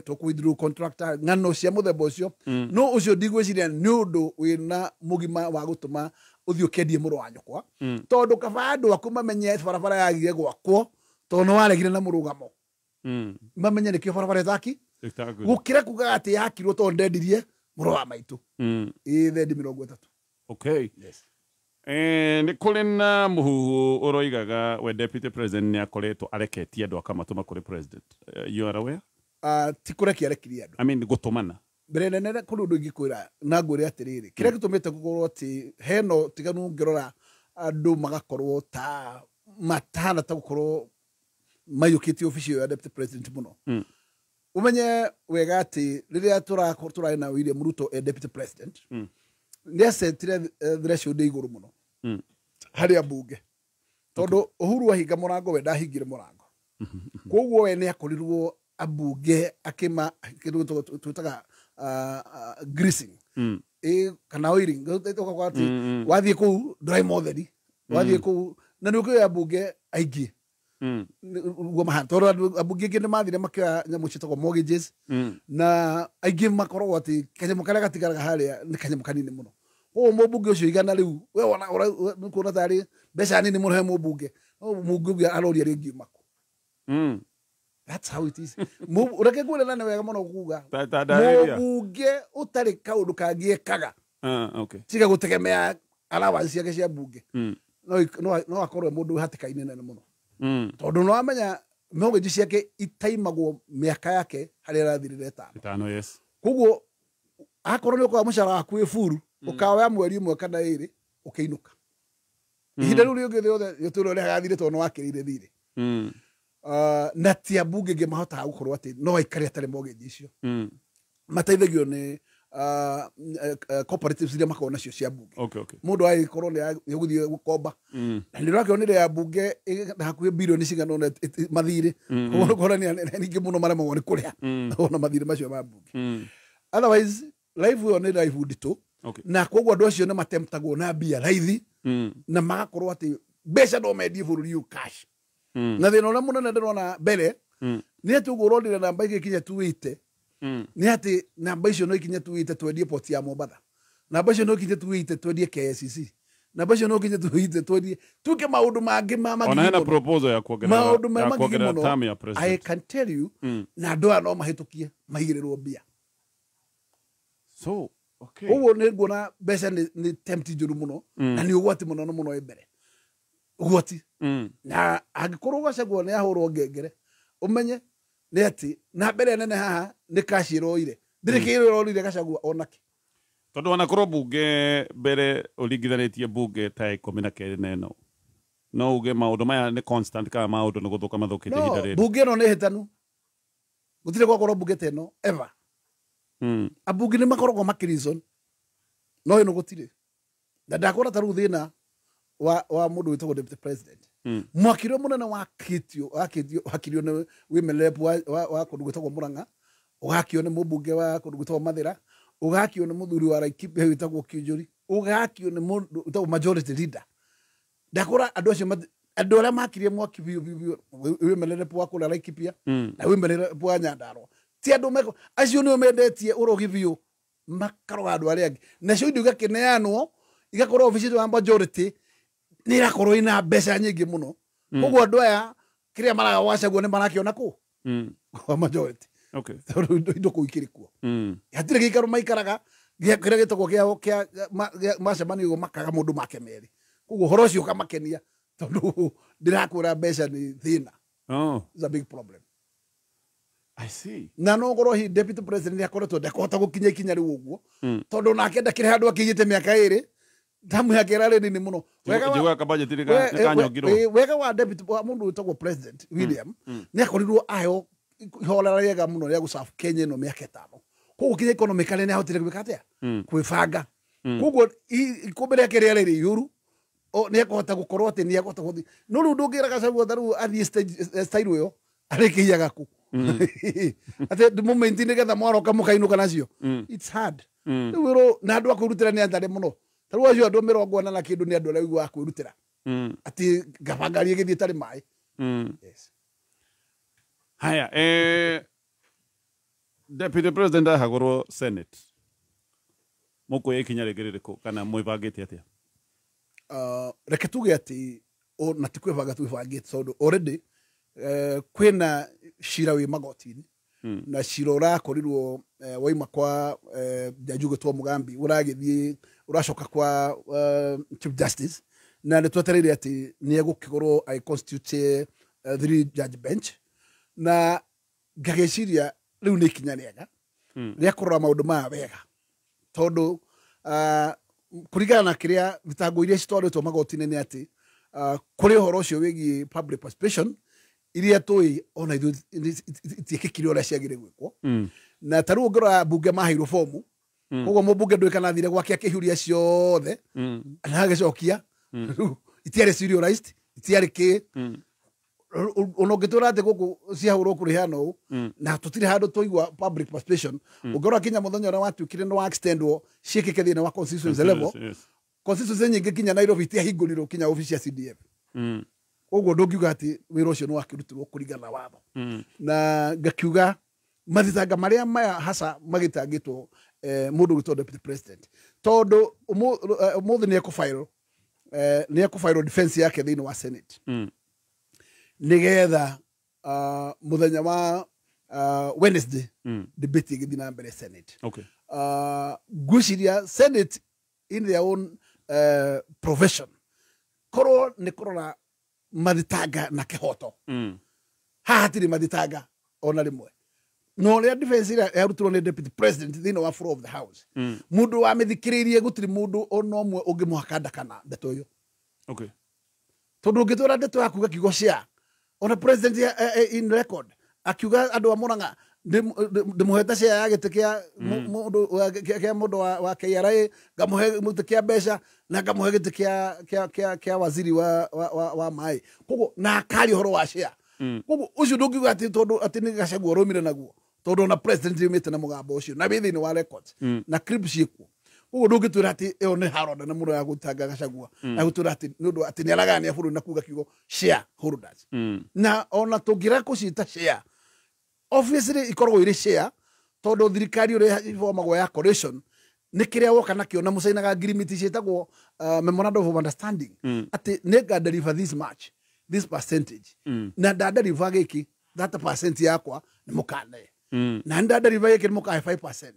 to withdraw contractor ngano cia muthemba ucio no ucio ndigwiciria ni undu wina mugima wa gutuma uthio kendie muru wa nyukwa tondu kaba andu aku mamenye barabara yagire gwakwo to no waregire na murugamo mamenye ni kio barabara zaki gukira kuga ati yakirwo to ndendirie muru wa maitu thendi 30 okay yes nä kå rä na må huhu å roigaga we deputy president nä akoretwo areketie andå akamatå kå rä president you are aware ti kå rekia arekirie andå I mean gå tå mana mbere nene kå rä å ndå ingä kwä ra na ngå rä atä rä rä kä rä a gä tå mä te gå korwo atä heno tiganu ngä rora andå magakorwo ta matana ta gå korwo maiyå kä tie obici ya deputy president må no å menye wega atä rä rä a tå rarä na William Ruto deputy president nä acetire threshold igå rå må no harä a mbunge tondå Uhuru ahinga må rango we ndahingire må rango koguo we nä akorirwo ambunge akä twätaga greasing kana oiling wathiä kå u ndårai motheri wathiä kå u na nä å kä oya ambunge aingä guo mahana tondå ambunge ingä nä mathire makioya nyamå ciätagwo mortgages na aingä makoragwo atä kanyamå karä a gatigaraga harä a nä kanyamå kanini må no koguo må mbunge å cio igana rä u we nä kuona tarä mbeca nini må no he må mbunge må mbunge aroria rä ngiuma kå that's how it is ureke kwä rana nä wega må no kuga må mbunge å tarä kaå ndå kangä ekaga tiga gå tegemea allowance ciake cia mbunge no akorwo må ndå hatä kainä nene må no tondå no wamenya mortgage ciake itaimagwo mä aka yake harä a rathirire tano koguo akorwo nä å korwa må cara waku wä buru å kaoya mweri ĩmwe kana ĩrĩ å kä inå ka ihinda rä u rä å ngä thä othe å tå rä å rä agathire tondå no wakä rä ire thirä na ti ambunge ngä mahotaga gå korwo atä no aikare atarä mortgage icio mateithagio nä cooperatives iria makorwo nacio cia mbunge må ndå agä korwo nä gå thiä gå komba na nä rakä onä ya mbunge hakuhä birioni cigana mathirä ningä må no maremagwo nä kå rä a ona mathirä macio ma mbunge otherwise life ĩyo nĩ life nditũ na koguo andũ acio nĩ matemptagwo na mbia raithi na magakorwo atĩ mbeca no mendie bũrũri ũyũ cash na thĩna ũrĩa mũnene ndĩrona mbere nĩ atĩ ũguo ũrondire namba igĩkinya 280 nĩ atĩ namba icio no ikinye 280 twendie port ya Mombatha namba icio no ikinye 280 twendie KCC namba icio no ikinye 280 twendie tuke maũndũ mangĩ ma magigi ona hena proposal ya kuongerera term ya president I can tell you na andũ aya no mahĩtũkie maigĩrĩrwo mbia so okay uguo nä nguona mbeca nä tempti njå ru må no na nä å gwati må no må no mbere å gwati na angä korwo Gachagua nä ahå rwo ngengere å menye nä atä na mbere nene haha nä kaci ä roire ndä rä kä ä roire Gachagua onake tondå ona korwo mbunge mbere å ringithanätie mbunge ta 12 na ĩno no uge maũndũ maya nĩ constant kana maũndũ nĩ gũthũka mathũkĩte ihinda rĩrĩ mbunge ĩno nĩ hĩtanu gũtirĩ gwakorwo mbunge ta ĩno ever abunge nĩ makoragwo makĩreason no ĩno gũtirĩ na ndakora ta rĩu thĩna wa mũndũ wĩtagwo deputy president mwaki ũrĩa mũnene wakĩrio nĩ women rep wa kũndũ gwĩtagwo Mũrang'a ũgakio nĩ mũmbunge wa kũndũ gwĩtagwo Mathĩra ugakio ni muthuri wa Laikipia witagwo Kiunjuri ugakio ni mundu witagwo majority leader ndakora andu acio andu aria makirie mwaki biu wimenere pwa kula Laikipia na wimenere pwa Nyandarua ti andu meko acio ni mendetie urogi biu makaroga andu aria angi nacio indu igakineanwo igakorwo office wa majority ni irakorwo ina mbeca nyingi muno koguo andu aya kiria maraga Gachagua ni marakiona ku kwa majority okay indo kuikirikuo hatire gikaro maikaraga kiria gitagwo kia macemani go makaga mundu make meri koguo horo cio kamakenia tondu ndirakwira mbeca ni thina it's a big problem. I see. Na no ngoro hi deputy president akoretwo ndakota gukinya ikinya riu uguo tondu nake ndakire handu akigite miaka iri damu yake rari ni muno wega ka budget ri kanyogirwo wega wa deputy wa mundu witagwo president William ni akorirwo ayo ihola rega muno ria gusafu Kenya no miaka 5 koguo kinya economically ni ahotire gwika atia kwibanga koguo ikombe riake riri yuru ni akahota gukorwo ati ni akahota guthi no riu ndungira Gachagua tharu athie style uyo arikiyaga ku ate the moment ni getha mwaroka mukainuka nacio it's hard wiro na andu akwirutira ni andare muno taru acio andu 40 na kindu ni andu aria igwa akwirutira ati gabangarie githie tari mai yes. Haya deputy president ahagorwo senate muko yekinya regerereko kana mwibangite atia reke tuge ati o na tikwibanga twibangite so already kwina shira wi magotini na shira urakorirwo waima kwa jajugo twa Mugambi uragithie uracoka kwa chief justice na ni twetereire ati ni egukigorwo I constitute 3 judge bench na gageciria riu ni kinya riega ria kurora maundu ma wega tondu kurigana na kiria thitango iria citwaritwo magotini ni ati kuri horo ucio wigi public participation iria tui ona ithu itiekikire uria ciagire gwikwo na taru ngora bunge maheirwo fomu koguo mubunge ndwikana thire gwake akihuria ciothe na agicokia itiare serialized itiare ki unogitura ati guku ciahurwo kurihano na tutire handu tuigwa public participation ngora kinya muthenya ora watukire no extendwo ciekike thina wa constituency level constituency nyingi kinya Nairobi tiahingũrirwo kinya office ya CDF koguo ndungiuga ati wira ucio no wakirutirwo kuringana watho na ngakiuga mathitanga maria maya hasa magitangitwo mundu gitwo deputy president tondu umuthi ni ekufile defense yake thini wa senate nigetha muthenya wa Wednesday debate igithii na mbere senate guciria senate in their own profession korwo ni kurora mathitanga na kihoto hatiri mathitanga ona rimwe no ria defense ira yarutirwo ni deputy president thini wa floor of the house mundu wa mithikiririe gutiri mundu ona umwe ungimuhakanda kana ndeto yo tondu ngitura ndeto yaku gakiugo cia ona president in record akiuga andu amuranga ndimuheta cia ya gitikia mundu wa KRA ngamuhe mutikia besha na ngamuhe gitikia waziri wa mai koguo na akari horo wa cia koguo ucio ndungiuga ati tondu ati ni Gachagua romire naguo tondu na president yumite na mugambo ucio na bithi ni wa records na clip ciku koguo ndungitwira ati eo ni haronda na mundu ya gutanga Gachagua agutwira ati nundu ati ni aragania buru na kuga kiugo share holders na ona tungira kucita share obviously ikorwo iri share tondu thirikari uri ivomagwo ya coalition ni kiria woka nakio na musainaga agreement cietagwo memorandum of understanding ati nega deliver this much this percentage na dada deliver giki that percent yakwa ni mukane na dada deliver giki ni mukahe 5%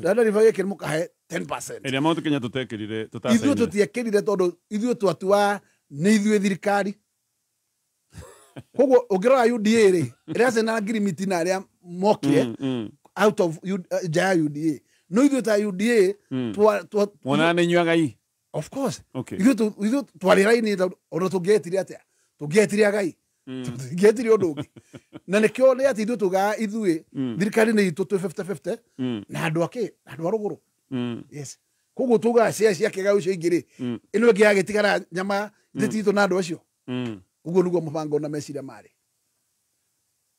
dada deliver giki ni mukahe 10% eri amount kinya tutekirire ithuĩ tutiekirire tondu ithuĩ twatua ni ithuĩ thirikari koguo ũngĩrora UDA ri ĩrĩa na agreement na arĩa mokire out of jaya UDA no ithuĩ ta UDA mwana nĩ nyuaga i of course ithuĩ twarĩra-inĩ ona tũngĩetire atĩa tũngĩetire agai tũngĩetire ũndũ ũngĩ na nĩkĩo nĩ ati ithuĩ tugaga ithuĩ thirikari nĩ itũ twĩ 50-50 na andũ akĩ andũ a rũgũrũ yes koguo tugaga cia kĩga ũcio ingĩ rĩ ĩno ĩngĩ yagĩtigara nyama thĩtitũ na andũ acio uguo niguo mubango na meciria mari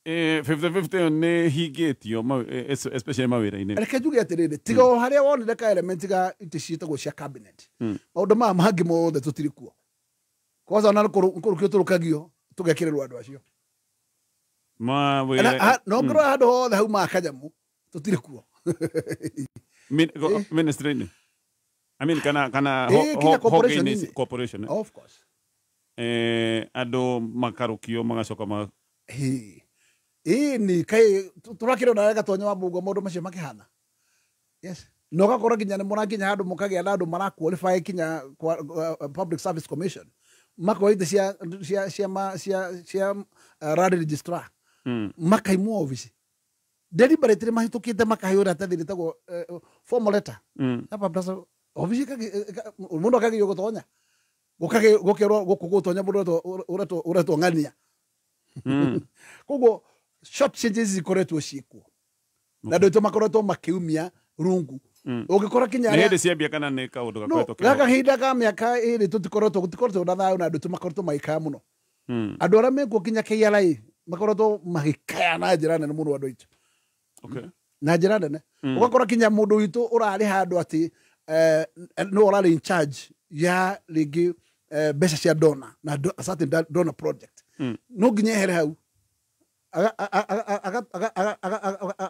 50-50 ne higitio especially mawira-inĩ. Reke njuge atĩrĩrĩ, tiga o harĩa wonire ka element ga itĩ ciĩtagwo cia cabinet. Maũndũ maya mangĩ mothe tũtirĩ kuo. Kwanza ona kũrũkio tũrũkagio tũgekĩrĩrwo andũ acio. No ngorwo handũ hothe hauma kanyamu tũtirĩ kuo. Ministry-inĩ. I mean kana corporation. Of course. Andũ makarũkio magacoka ni kai turakira na rega tonyo mabugo maundu macio makihana. Yes. No gakora kinya ni mũrakinya handũ mũkagĩa na andũ mara qualify kinya Public Service Commission. Makoite cia rad registrar. Makaimwo office. Deliberately mahitukite makahĩũra ta thiri tagwo formal letter. Hapa plasa office mundu akagio gutonya. Gũkerwo gutonya mundu uretwo ng'ania. Koguo short changes zikoretwo ciĩkuo. Na ndio makoretwo makiumia rungu. Ungikora kinya nĩ hĩndĩ ciambia kana nĩ kaũndũ gakoretwo kĩho. Gaka hinda ka mĩaka ĩrĩ tũtikoretwo na thayũ na andũ tũmakoretwo magĩkaya mũno. Andũ arĩa mekuo kinya KRA makoretwo magĩkaya na njĩra nene mũno andũ aitũ. Okay. Na njĩra nene. Ugakora kinya mũndũ witũ ũrarĩ handũ atĩ no ũrarĩ in charge ya rĩngĩ mbeca cia donor na certain donor project. No nginya ehere hau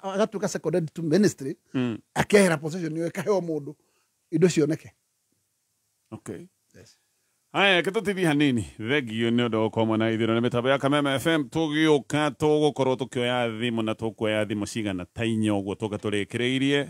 agatuĩka seconded to ministry akehera position ĩyo ĩkaheo mũndũ indo cioneke. Okay. Yes. Haya ketũtithi hanini thegio nĩ ũndũ ũkomwo na ithiro na mĩtambo ya Kameme FM tũgĩũka tũgũkorwo tũkĩoya thimũ na tũkuoya thimũ cigana ta inya ũguo tũgatũrĩkĩrĩirie.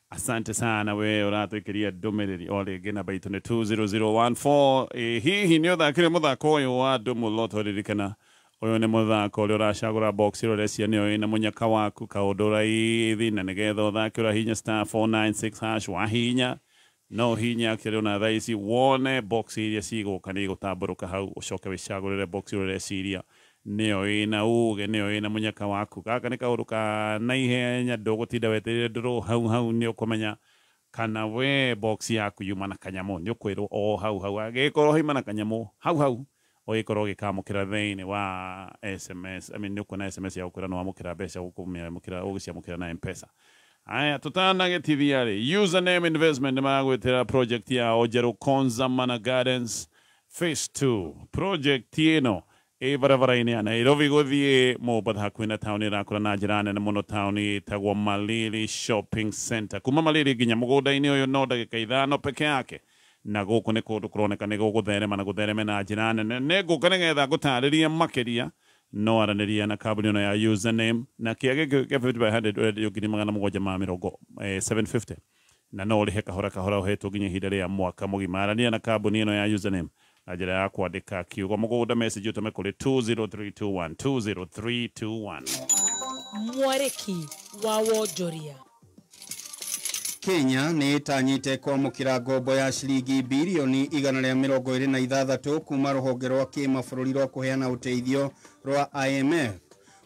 Asante sana we ũratwĩkĩria ndũmĩrĩri o rĩngĩ namba itũ nĩ 20014. Hihi nĩ ũthakire mũthako ũyũ wa andũ mũlo tũririkana ũyũ nĩ mũthako ũrĩa ũracagũra box ũrĩa nĩyo ĩna mũnyaka waku kaũndũ raithi na nĩgetha ũthake ũrahihinya *496# wahihinya no hinya kĩrĩa ona thaa ici wone box iria cigũka nĩ igũtambũrũka hau ũcoke wĩcagũrĩre box ũrĩa nĩyo ĩna uge nĩyo ĩna mũnyaka waku. Gaka nĩ kaũndũ ka naihenya ndũgũtinda wetereire ndũrũ hau nĩ ũkũmenya kana we box yaku yuma na kanyamũ nĩ ũkwĩrwo o hau agĩkorwo haima na kanyamũ hau ũgĩkorwo gĩkamũkĩra thĩinĩ wa SMS. Nĩ ũkuona SMS ya gũkwĩra nĩ wamũkĩra mbeca ũgĩciamũkĩra na M-Pesa. Aya tũtanagĩtithia rĩ username investment nĩ magwĩtĩra project yao njerũ Konza Mana Gardens Phase 2. Project ĩno barabara-inĩ ya Nairobi gũthiĩ Mombatha hakuhĩ na taũni ĩrakũra na njĩra nene mũno taũni ĩtagwo Malili Shopping Center. Kuma Malili nginya mũgũnda-inĩ ũyũ no ndagĩka 5 peke yake. Na gũkũ nĩ kũndũ kũroneka nĩ gũgũtherema na gũthereme na njĩra nene. Nĩ ngũka nĩgetha ngũtarĩria makĩria no aranĩria na kambuni ĩno ya username na kĩage kĩa 50/100 ngiri 750 na no ũrĩhe kahora ũhetwo nginya ihinda rĩa mwaka mũgima. Arania na kambuni ĩno ya username na njĩra ya kwandĩka kiugo mũgũnda message ũtũme kũrĩ 20321 20321. Mwarĩki wa wonjoria. Kenya nĩ ĩtanyĩte kwamũkĩra ngombo ya ciringi bilioni 126 kuma rũhonge rwa kĩmabũrũri rwa kũheana ũteithio rwa IMF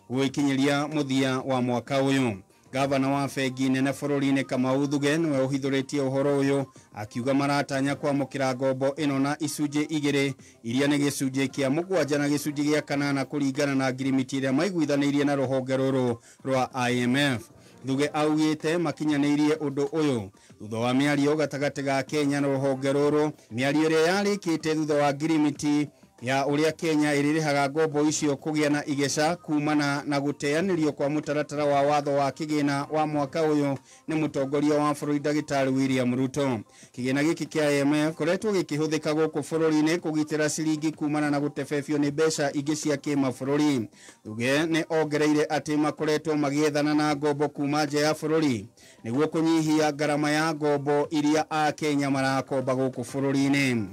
gwĩkinyĩria mũthia wa mwaka ũyũ. Gavana wa bengi nene bũrũri-inĩ Kamau Thuge nĩwe ũhithũrĩtie ũhoro ũyũ akiuga maratanya kwamũkĩra ngombo ĩno na icunjĩ igĩrĩ iria nĩ gĩcunjĩ kĩa 7 na gĩcunjĩ gĩa 8 kũringana na ngirimiti ĩrĩa maiguithanĩirie na rũhonge rũrũ rwa IMF. Thuge augĩte makinyanĩirie ũndũ ũyũ thutha wa mĩario gatagatĩ ga Kenya na rũhonge rũrũ, mĩario ĩrĩa yarĩkĩte thutha wa ngirimiti ya ũrĩa Kenya ĩrĩrĩhaga ngombo icio kũgĩa na igeca kumana na gũteanĩrio kwa mũtaratara wa watho wa kĩgĩna wa mwaka ũyũ nĩ mũtongoria wa bũrũri Ndagĩtarĩ William Ruto. Kĩgĩna gĩkĩ kĩa IMF koretwo gĩkĩhũthĩka gũkũ bũrũri-inĩ kũgitĩra ciringi kumana na gũtebebio nĩ mbeca ingĩ cia kĩmabũrũri. Thuge nĩ ongereire atĩ makoretwo magĩethana na ngombo kuma nja ya bũrũri nĩguo kũnyihia ngarama ya ngombo iria a Kenya marakomba gũkũ bũrũri-inĩ.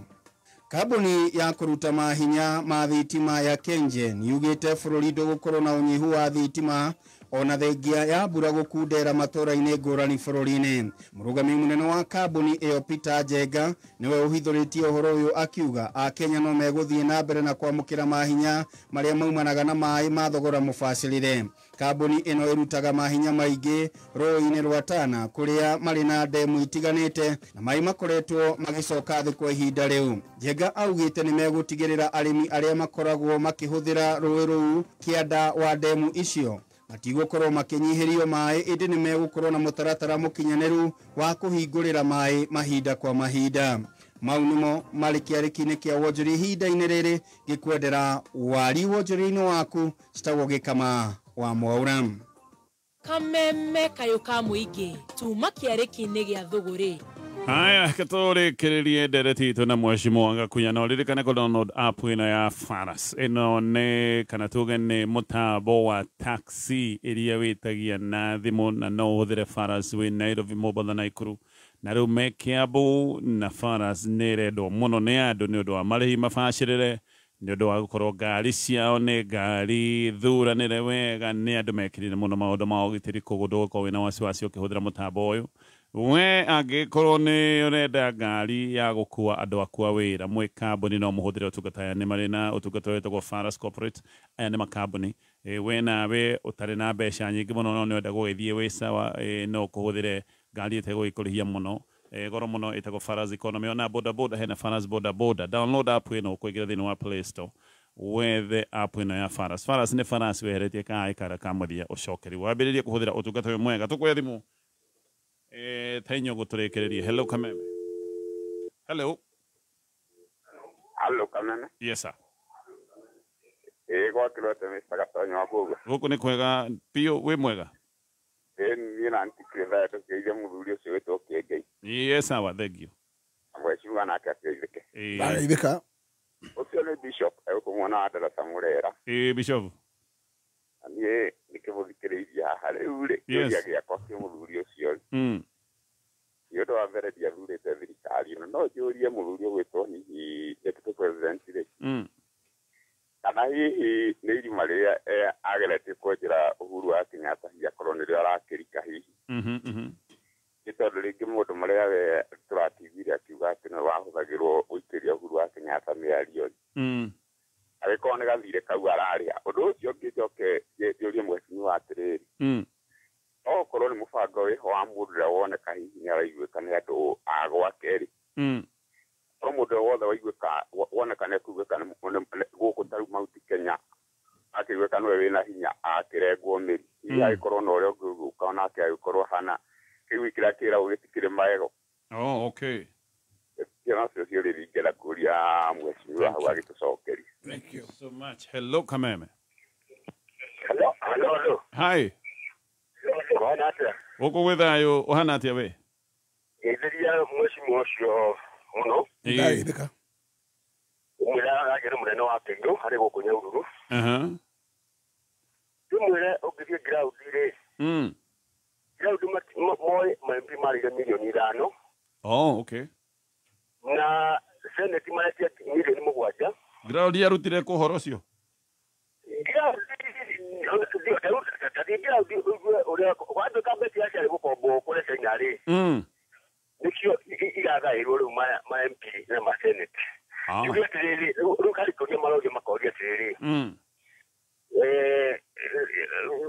Kambuni ya kũruta mahinya ma thitima ya KenGen yugĩte bũrũri ndũgũkorwo na ũnyihu wa thitima ona thengia ya mbura gukundera matora-inĩ ngũrani bũrũri-inĩ. Mũrũgamĩrĩri mũnene wa kambuni ĩyo Peter Njenga nĩwe ũhithũrĩtie ũhoro ũyũ akiuga Akenya no megũthiĩ na mbere na kwamũkĩra mahinya marĩa maumanaga na maĩ ma thogora mũbacĩrĩre. Kambuni ĩno ĩrutaga mahinya maingĩ rũĩ-inĩ rwa Tana kũrĩa marĩ na ndemu itiganĩte na maĩ makoretwo magĩcoka thĩ kwa ihinda rĩu. Njenga augĩte nĩ megũtigĩrĩra arĩmi arĩa makoragwo makĩhũthĩra rũĩ rũu kĩanda wa ndemu icio matigũkorwo makĩnyihĩrio maĩ, ĩndĩ nĩ megũkorwo na mũtaratara mũkinyanĩru wa kũhingũrĩra maĩ mahinda kwa mahinda. Mau nĩmo marĩ kĩarĩki-inĩ kĩa wonjoria ihinda-inĩ rĩrĩ, gĩkwendera wari wonjoria-inĩ waku citagwo Gĩkama wa Mwaura. Kameme kayo ka mũingĩ tuma kĩarĩki-inĩ gĩa thũgũrĩ. Haya, katũrĩkĩrĩrie ndereti itũ na Mheshimiwa Gakuya na ũririkane kũ download app ĩno ya Faras. Ĩno nĩ kana tuge nĩ mũtambo wa taxi ĩrĩa wĩtagia na thimũ na no ũhũthĩre Faras wĩ Nairobi, Mombasa na Nakuru. Na rĩu me Kiambu na Faras nĩ ĩrendwo mũno nĩ andũ nĩ ũndũ wa marĩhi mabacĩrĩre, nĩ ũndũ wa gũkorwo ngari ciao nĩ ngari thuranĩre wega, nĩ andũ mekĩrire mũno maũndũ ma ũgitĩri, koguo ndũgũkorwo wĩna wasiwasi ũkĩhũthĩra mũtambo ũyũ. We angĩkorwo nĩ ũrenda ngari ya gũkua andũ aku a wĩra, mwĩ kambuni no mũhũthĩre ũtungata aya, nĩ marĩ na ũtungata wĩtagwo Faras Corporate. Aya nĩ makambuni we nawe ũtarĩ na mbeca nyingĩ mũno no nĩwenda gũgĩthiĩ wĩ sawa, no kũhũthĩre ngari ĩtegũgĩkũrĩhia mũno goro mũno ĩtagwo Faras Economy. Ona boda boda hena Faras boda boda. Download app ĩno ũkũingĩra thĩinĩ wa Play Store wethe app ĩno ya Faras. Faras nĩ Faras weheretie kaĩ kara kamũthia ũcokeri wambĩrĩrie kũhũthĩra ũtungata ũyũ mwega. Tũkũoya thimũ tainyo gũtũrĩkĩrĩrie. Hello Kameme. Hello. Hello Kameme. Yes sir. Gwakĩrĩte Mr. Gatonyo wa Mbũgua. Gũkũ nĩ kwega biũ, wĩ mwega? Niĩ na ntikĩrĩtha tũkĩirie mũthuri ũcio wĩtwo Kĩengei. Yes sawa, thank you. Mheshimiwa nake akĩgeithĩke. Ndageithĩka. Ũcio nĩ Bishop egũkũmuona wa Ndarasa Mũrera. Bishop. Niĩ nĩkĩmũthikĩrĩirie haha rĩu rĩ, kĩũria gĩakwa kĩ mũthuri ũcio rĩ. Nĩ ũndũ wa mbere ndiathurĩte thirikari ĩno, no njũrie mũthuri ũgwĩtwo hihi deputy president rĩ, kana hihi nĩ irima rĩrĩa ageretie kwenjera Uhuru wa Kenyatta hiakorwo nĩrĩo arakĩrika hihi. Nĩ tondũ rĩngĩ mũndũ marĩa we tũratigire akiuga atĩ nĩ wahũthagĩrwo gũikĩria Uhuru wa Kenyatta mĩario rĩ, agĩkorwo nĩ gathirĩ kau ararĩa. Ũndũ ũcio ũngĩ njoke njũrie Mheshimiwa atĩrĩrĩ, no ũkorwo nĩ mũbango wĩho wa mũndũ ũrĩa woneka hihi nĩ araiguĩka nĩ andũ a gwake rĩ, no mũndũ wothe waiguĩka woneka nĩ akuigĩka gũkũ tarĩu Mount Kenya akĩiguĩka nĩwe wĩna hinya akĩrengwo mĩri, hihi agĩkorwo na ũrĩa ũngĩ ũgĩũka onake agĩkorwo hana kĩgui kĩrĩa kĩragwo gĩtikĩrĩ magego. Oh, okay. Kĩona cio ciũria ingĩenda kũria Mheshimiwa hau agĩtũcokeria. Thank you so much. Hello Kameme. Hello. Hi. Ũhana atĩa? Gũkũ gwĩ thayũ, ũhana atĩa we? Geithĩria Mheshimiwa ũcio mũno. Ndageithĩka. Ũmwĩre agĩre mũnene wa Kĩngũ harĩ gũkũ Nyahururu. Ndĩmwĩre ũngĩthiĩ ground-rĩ, ground moĩ ma-MP marĩire mirioni 5. Oh, okay. Na senate maretia mirioni 7. Ground yarutire kũ ũhoro ũcio? Watuĩka mbeti yaciarĩ gũkombwo kũrĩa Kenya-rĩ, nĩkĩo igagaĩrwo rĩu ma-MP na ma-senate. Yuge atĩrĩrĩ, rĩu karĩkũria maroria makoria atĩrĩrĩ,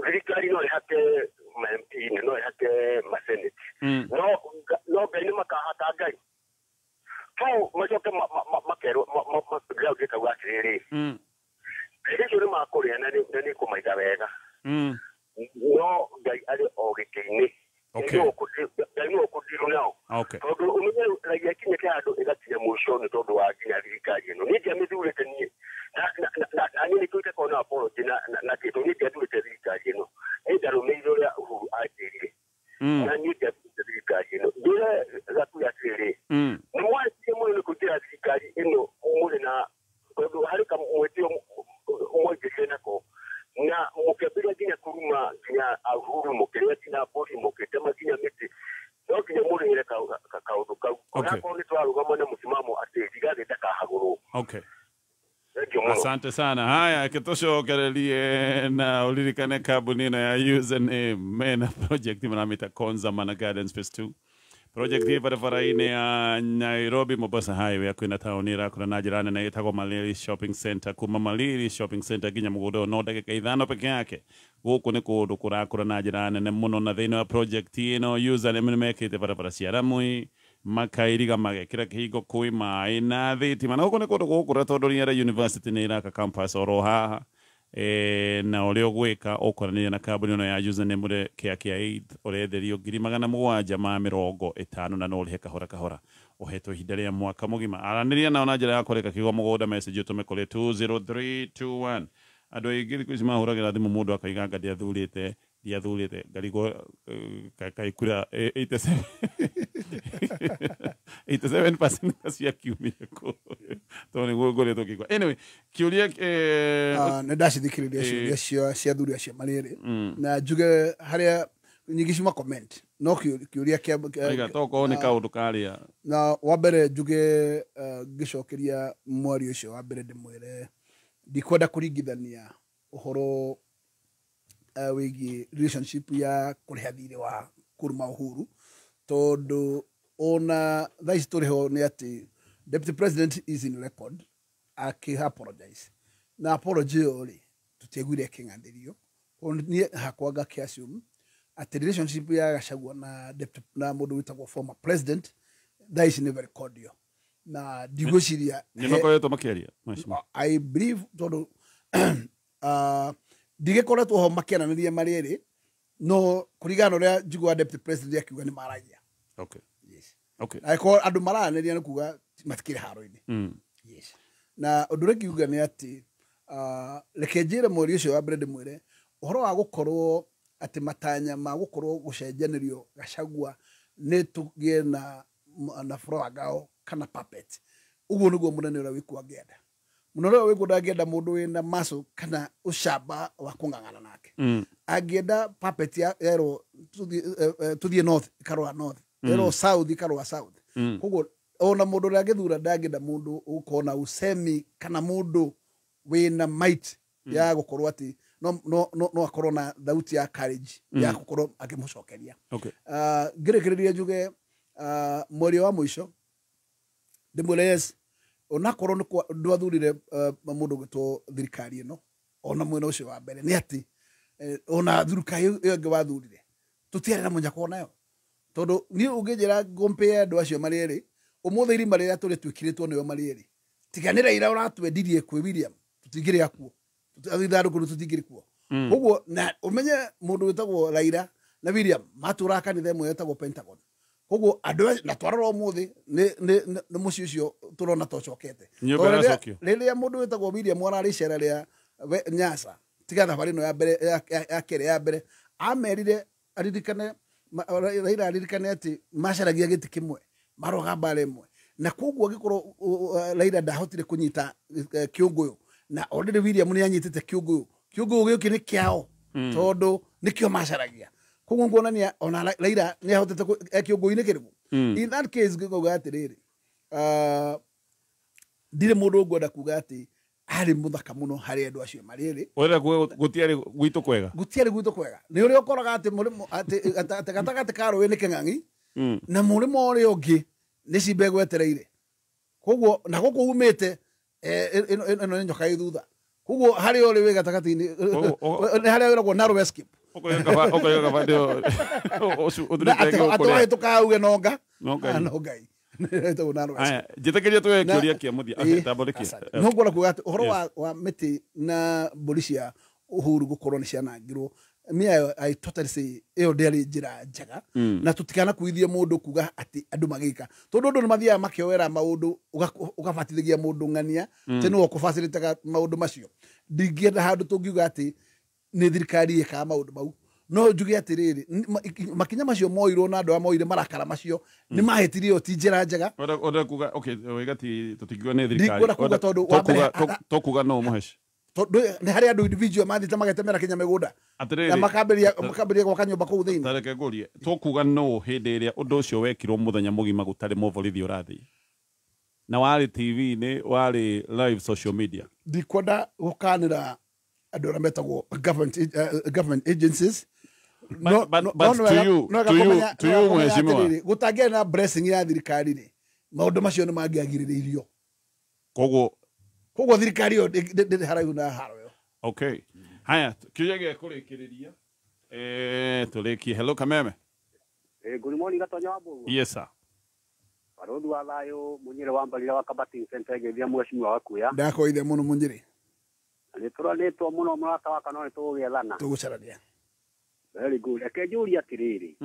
thirikari no ĩhake ma-MP no ĩhake ma-senate, no Ngai nĩ makahata Ngai. Kau macoke makerwo ground ĩkauga atĩrĩrĩ, icio nĩ makũrĩa na nĩ kũmaiga wega, no Ngai arĩ o gĩkĩ-inĩ, Ngai nĩ ũkũndirwo nao, tondũ ũmenye raia ikinyĩte handũ ĩgakinya mũico nĩ tondũ wa nginya thirikari ĩno. Niĩ ndiamĩthurĩte niĩ, na niĩ nĩtũĩte kona apology na kĩndũ, niĩ ndiathurĩte thirikari ĩno, nĩ ndarũmĩrĩire ũrĩa Uhuru anjĩrire, na niĩ ndiathurĩte thirikari ĩno. Ndĩre Gakuya atĩrĩrĩ, nĩ mwagĩrĩire mũno nĩ kũingĩra thirikari ĩno mũrĩ na, tondũ harĩ kamwĩtio mũingĩcie nako, na mũkĩambĩrĩria nginya kũruma nginya Uhuru mũkĩrĩa nginya mbũri mũkĩtema nginya mĩtĩ, no nginya mũrĩhĩre kaũndũ kau. Onakorwo nĩ twarũgama na mũsimamo atĩ ndigathĩ ndakahagũrwo. Asante sana. Haya, kitoshokererie na ulirikane kabunina ya username mena project mnamita Konza Mana Gardens Phase 2. Project hii barabara-inĩ ya Nairobi Mombasa Highway yakwina taunira kuna na jirani na itagwo Maliri Shopping Center. Kuma Maliri Shopping Center nginya mugundo no ndagika 5 peke yake. Guku ni kundu kurakura na jirani ne muno na thĩinĩ wa project ĩno username nimekite barabara cia Ramui makairiga magekira kihingo kwĩ maĩ na thitima na guku ni kundu gukura tondu Riara University ni iraka campus oro haha na ore ogwika okorania na kambuni no ya username ure kia 8 oretherio 750 na no rihe kahora ohetwo ihinda ria mwaka mugima araniria na ona njira ya kureka kigo mugunda message utume kuri 20321 andu aingĩ thikũ ici mahũragĩra thimũ mũndũ akaiga anga ndiathurĩte ngarigo kaikura 87% cia kiumire kũ tondũ nĩguo ngoretwo ngĩigua anyway kiũria nĩ ndacithikĩrĩria ciũria cia athuri acio marĩ erĩ na njuge harĩa nyingĩ cima comment no kiũria kĩa tokorwo nĩ kaũndũ karĩa na wa mbere njuge ngĩcokeria mwario ũcio wa mbere ndĩmwĩre ndikwenda kũringithania ũhoro wĩgiĩ relationship ya kũrĩha thirĩ wa kuruma Uhuru tondu ona thaa ici tũrĩ ho nĩ atĩ Deputy President is in record apologize na apology ĩyo rĩ tũtiaiguire ĩkĩng'athĩrio niĩ hakwa ngakĩassume atĩ relationship ya Gachagua na mũndũ wĩtagwo former president thaa ici nĩ very cordial na ndigwĩciria nĩmakoretwo makĩaria I believe tondu ndigĩkoretwo ho makĩaranĩria marĩ erĩ no kũringana ũrĩa njiguaga Deputy President akiuga nĩ maragia angĩkorwo andũ mararanĩria nĩ kuga matikĩrĩ haro-inĩ na ũndũ ũrĩa ngiuga nĩ atĩ reke njĩre mũri ũcio wa mbere ndĩmwĩre ũhoro wa gũkorwo atĩ matanya ma gũkorwo gũcenjanĩrio Gachagua nĩ tũgĩe na Frogao kana puppet uguo nĩguo mũnene ũrĩa wĩkuo angĩenda mũnene ũrĩa wĩkuo ndangĩenda mũndũ wĩna muscle kana ũcamba wa kũng'ang'ana nake angĩenda puppet yerwo tũthiĩ north ikarũa north yerwo south ikarũa south koguo ona mũndũ ũrĩa angĩthura ndangĩenda mũndũ ũkorwo na usemi kana mũndũ wĩna might ya gũkorwo atĩ no akorwo na thauti ya courage ya gũkorwo akĩmũcokeria ngĩrĩkĩrĩria njuge mwario wa mũico ndĩmwĩre onakorwo ndwathurire mũndũ gwĩtwo thirikari ĩno ona mwena ũcio wa mbere nĩ atĩ ona thirikari ĩyo ĩngĩ wathurire tũtiarĩ na mũnyaka nayo tondu niĩ ũngĩnjĩra ngũmpĩe andũ acio marĩ erĩ ũmũthĩ irima rĩrĩa tũrĩ twĩkĩrĩtwo nĩo marĩ erĩ tiga nĩ Raila ũratwendirie kwĩ William tũtingĩrĩ akuo ithandũkũ tũtingĩrĩ kuo ũguo na ũmenye mũndũ wĩtagwo Raila na William matũraga kanitha ĩmwe ĩtagwo Pentagon koguo andũ na twarora ũmũthĩ nĩ mũciĩ ũcio tũrona tocokete rĩrĩa mũndũ wĩtagwo William ararĩ icera rĩa Nyasa tiga thabarĩ ĩno ya mbere ya kerĩ ya mbere amerire aririkane Raila aririkane atĩ macaragia gĩtĩ kĩmwe maroga mbara ĩmwe na koguo angĩkorwo Raila ndahotire kũnyita kĩũngũyũ na already William nĩ anyitĩte kĩũngũyũ gĩkĩ nĩ kĩao tondũ nĩkĩo macaragia koguo nguonania ona Raila nĩ ahotete kĩũngũyũ-inĩ kĩrĩkũ in that case ngĩkauga atĩrĩrĩ ndirĩ mũndũ ngwenda kuga atĩ arĩ mũthaka mũno harĩ andũ acio marĩ erĩ gũtiarĩ gwitũ kwega nĩ ũrĩa ũkoraga atĩ gatagatĩ ka rũĩ nĩ kĩng'ang'i na mũrĩmo ũrĩa ũngĩ nĩ cimba ĩgwetereire koguo na gũkũ umĩte ĩno nĩ nyoka ĩ thutha koguo harĩa ũrĩ wĩ gatagatĩ-inĩ nĩ harĩa wĩragwo narrow escape atũhĩtũka auge nonga nongai njĩtĩkĩria tuoe kĩũria kĩa mũthia no ngwenda kuga atĩ ũhoro wa mĩtĩ na mbũri cia Uhuru gũkorwo nĩ cianangirwo I totally say ĩyo ndĩarĩ njĩra njega na tũtikanakuithie mũndũ kuga atĩ andũ magĩka tondũ andũ nĩ mathiaga makĩoera maũndũ ũgabatithĩgia mũndũ ng'ania tĩ nĩwe ũkũbacĩrĩtaga maũndũ macio ndingĩenda handũ tũngiuga atĩ nĩ thirikari ĩkaga maũndũ mau no njuge atĩrĩrĩ makinya macio moirwo na andũ moire marakara macio nĩ mahĩtirie ti njĩra njega kuga wĩgati tũtingiuga nĩ thirikari tokuga no mũheci nĩ harĩ andũ individual mathiĩte magatemera kinya mĩgũnda na makambĩrĩria gwaka nyũmba kũu thĩinĩ tareke ngũrie tũkuga no hĩndĩ ĩrĩa ũndũ ũcio wekirwo mũthenya mũgima gũtarĩ mũborithi ũrathiĩ na wari TV ni wari live social media ndikwenda gukanira andu aria metagwo government agencies but to you mheshimiwa gutangia na blessing ya thirikari ni maundu macio ni mangiagiririo koguo thirikari yo ndi haraihu na haro yo. Okay, haya kiuria gya kurikiriria tulikie. Hello Kameme. Good morning Gatonya Wambugu. Yes sir. Barodu wa thayo munyire wa mbalira wa Kabating Center gethia mweshimwa Gakuya. Ndakoithe muno munyire. Ni turanetwo muno murata wa kanone tugethana. Tugucarania. Very good. Ekenjuria atiriri.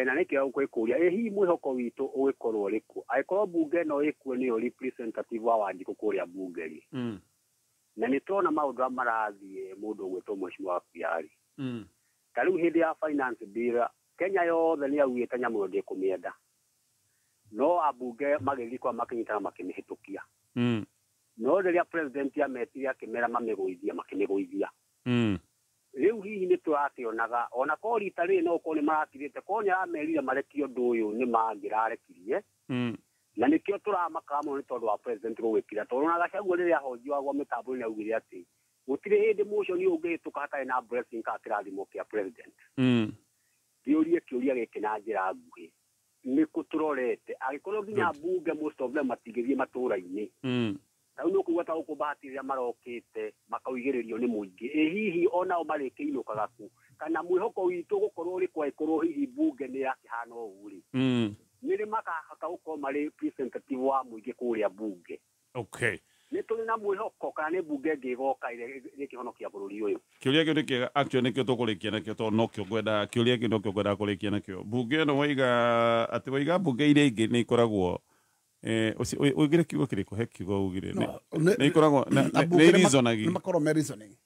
Na nikio gwikuria hi mwihoko witu ugikorwo riku. Aikorwo bunge no ikuo ni representative wa Wanjiku kuria bungeri. Na ni tona maundu marathie mundu gwetwo mweshimwa Gakuya. Kariu hindi ya finance bill Kenya yothe ni augite nyamu ndi kumienda. No abunge magithikwa makinyitana makimihitukia. No riria president ya metiria kimera mamiguithia makimiguithia. Riu hihi ni turationaga ona ko rita ri no ko ni maratirite ko nya amerire marekio ndu uyu ni mangirarekirie. Na nikio turamaka mo ni tondu wa president gwikira tondu na Gachagua riria hojiwa gwa mitambo ni augire ati gutire hindi motion ni ungituka hatari na blessing ka kirathimo kia president. Kiuria giki na njira nguhi ni kuturorete agikorwo nginya bunge most of them matigithie matura-ini na no kuwata ukubahatiria marokite makauigiririo ni muingi hihi ona o marikiinukaga ku kana mwihoko witu gukorwo ri kwa ikorwo hihi bunge ni yakihana uri niri makahaka uko mari representative wa muingi kuria bunge. Okay, ni tuli na mwihoko kana ni bunge ngigoka ire kihonokia bururi uyu. Kiuria kindu kiega actually nikio tukurikia nakio to nokio gwenda kiuria kindu kio gwenda kurikia nakio bunge no waiga ati waiga bunge ire ingi ni ikoragwo ugire kiugo kiriko he kiugo ugire ni ikoragwo ni reasonagi ni makoro me reasoning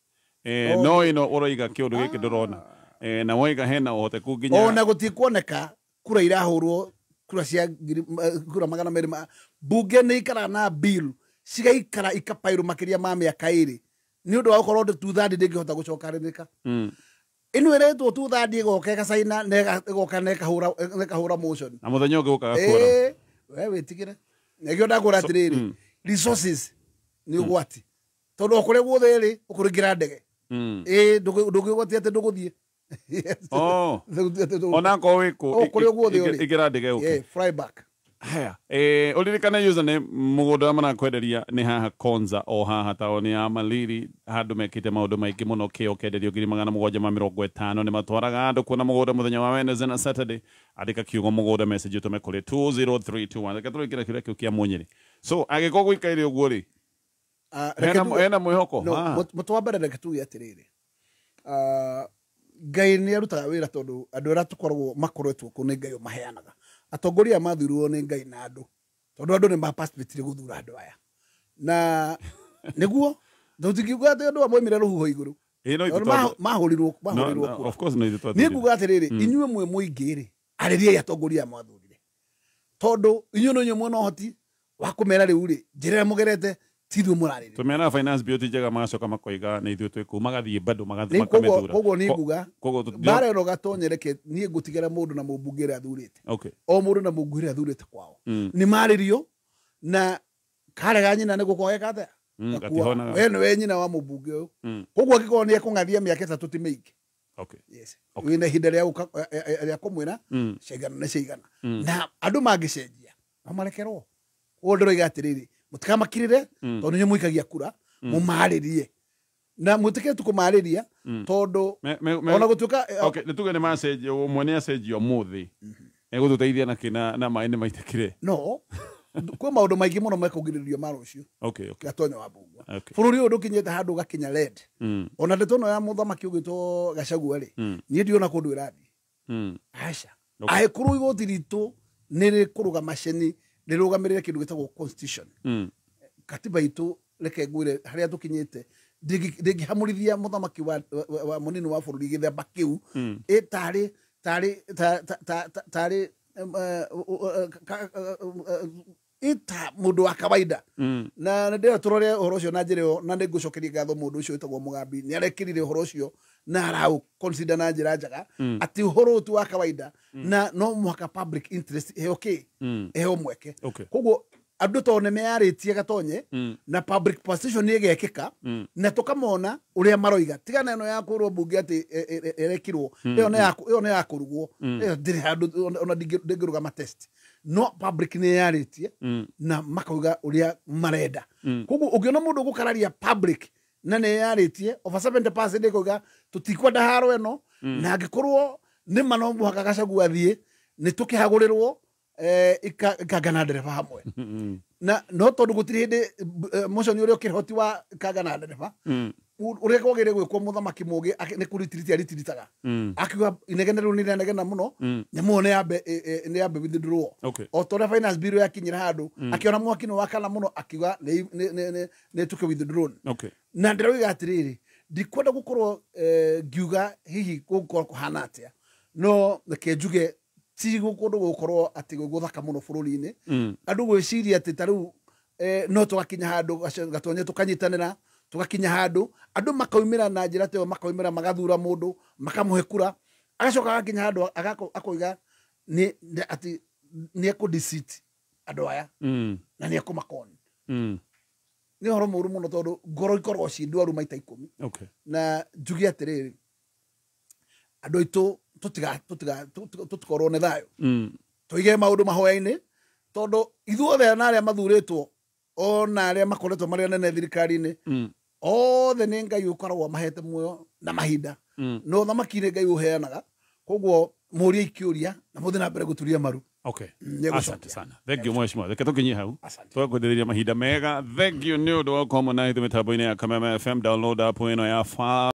no ino uroiga kiundu giki ndurona na waiga hena uhote kunginya ona gutikuoneka kura irahurwo kura cia kura magana meri bunge ni ikara na bill cigaikara ikapairwo makiria ma miaka iri ni undu wa ukorwo tuthandi ndingihota gucokanirika inu iretwo tuthandi igoka igacaina na igoka na ikahura motion na muthenya ungi ukaga kura we witigire negio ndakura atiriri resources ni ugwati tondu okure guothe iri ukuringira ndege ndugigwati ati nduguthie ona ko wiko igira ndege uke fly back. Haya uririkana username mugoda mana kwenderia ni haha Konza o haha taoni ya Maliri handu mekite maundu maingi muno kio kenderio 750 ni matwaraga andu kuona mugoda muthenya wa Wednesday na Saturday andika kiugo mugoda message utume kuri 20321 reka tuikira kiria kiu kia munyiri so agiko gwikaire uguo ri hena mwihoko mutwambere reke tu atiriri Ngai ni arutaga wira tondu andu ara tukoragwo makoretwo ku ni Ngai maheanaga atongoria mathurwo ni Ngai na andu tondu andu ni mapacipitire guthura andu aya na niguo ndutingiuga ati andu amwe mire ruhuho iguru mahurirwo of course no ithu ni kuga atiriri inyue mwe muingi ri ariria atongoria mathurire tondu inyue no nyumwe no hoti wa kumera riu ri njira mugerete tidhu murarire tumena finance bill tijega macoka makoiga ni ithu twiku magathie bado magathie makamethura kogo ni kuga bare ro gatonyereke ni ngutigera mundu na mubungire athurite okay o mundu na mubungire athurite kwao ni maririo na kare ganyina ne gukoge kate we no wenyina wa mubunge uyu kogo akiko ni ekungathia miaka 3 timeiki okay yes wina hinde ria kumwira cegana na cegana na andu mangicenjia amarekerwo ndoro igatiriri mutikamakirire tondu nyu muikagia kura mumaririe na mutike tukumariria tondu ona gutuka okay nituge ni message umwe ni message umuthi egututeithia na kina na maini maitikire no kwa maundu maingi muno mekugiririo marucio okay Gatonya Wambugua bururi uyu ndukinyete handu gakinya red ona ndetono ya muthamaki ugitwo Gachagua ri ni ndiona kundu irathi aisha aikuru igoti ritu niri kuruga mashini nirugamirire kindu gitagwo constitution katiba itu reke ngwire haria tukinyete ndingihamurithia muthamaki wa munini wa bururi githemba kiu tari ita mundu wa kawaida na ndio turore horo ucio na njire na ndigucokeria ngatho mundu ucio witagwo Mugambi ni arekirire horo ucio na arau consider na njira njaga ati horo tu wa kawaida na no mwaka public interest he okay mweke koguo andu to ne mearitie gatonye na public position ni gegekika na tukamona uria maroiga tigana eno ya kurwo bunge ati erekirwo iyo ne ya kurugwo ndiri handu ona ndigiruga ma test no public ni yaritie na makauga uria marenda kugu ugiona mundu gukararia public na ne yaritie over 70% ikuga tutikwenda haro eno na agikorwo ni manombu hakagacagua thie ni tukihagurirwo ikagana ndereba hamwe na no tondu gutiri hindi motion uria ukirihoti wa kagana ndereba uria kwagire gwikwo muthamaki mugi ni kuritiriti aritiritaga akiwa inegene ru ni negena muno nyamone yambe withdraw o tondu finance bill yakinyira handu akiona mwaki no wakana muno akiwa ne tuke withdraw na ndiroiga atiriri ndikwenda gukorwo ngiuga hihi gukorwo kuhana atia no kejuge ti gukundu gukorwo ati guthaka muno bururi-ini andu gwiciria ati taru no tugakinya handu gatonye tukanyitanira tugakinya handu andu makaumira na njira teyo makaumira magathura mundu makamuhe kura agacoka gakinya handu akoiga ni ati ni ku deceit andu aya na ni ku makoni ni horo muru muno tondu ngoro ikorwo cindwaru maita 10 na njugi atiriri andu itu tutikorwo ne thayo tuige maundu mahoya-ini tondu ithuothe na aria mathuritwo ona aria makoretwo maria nene thirikari-ini othe ni Ngai ukoragwo mahete muoyo na mahinda no thamaki-ini Ngai uheanaga koguo muria ikiuria na muthi na mbere guturia maru asante sana thank you mheshimiwa reke tukinyie hau twakwendereria mahinda mega thank you ni undu wa komo na ithu mitambo-ini ya Kameme FM download app ino ya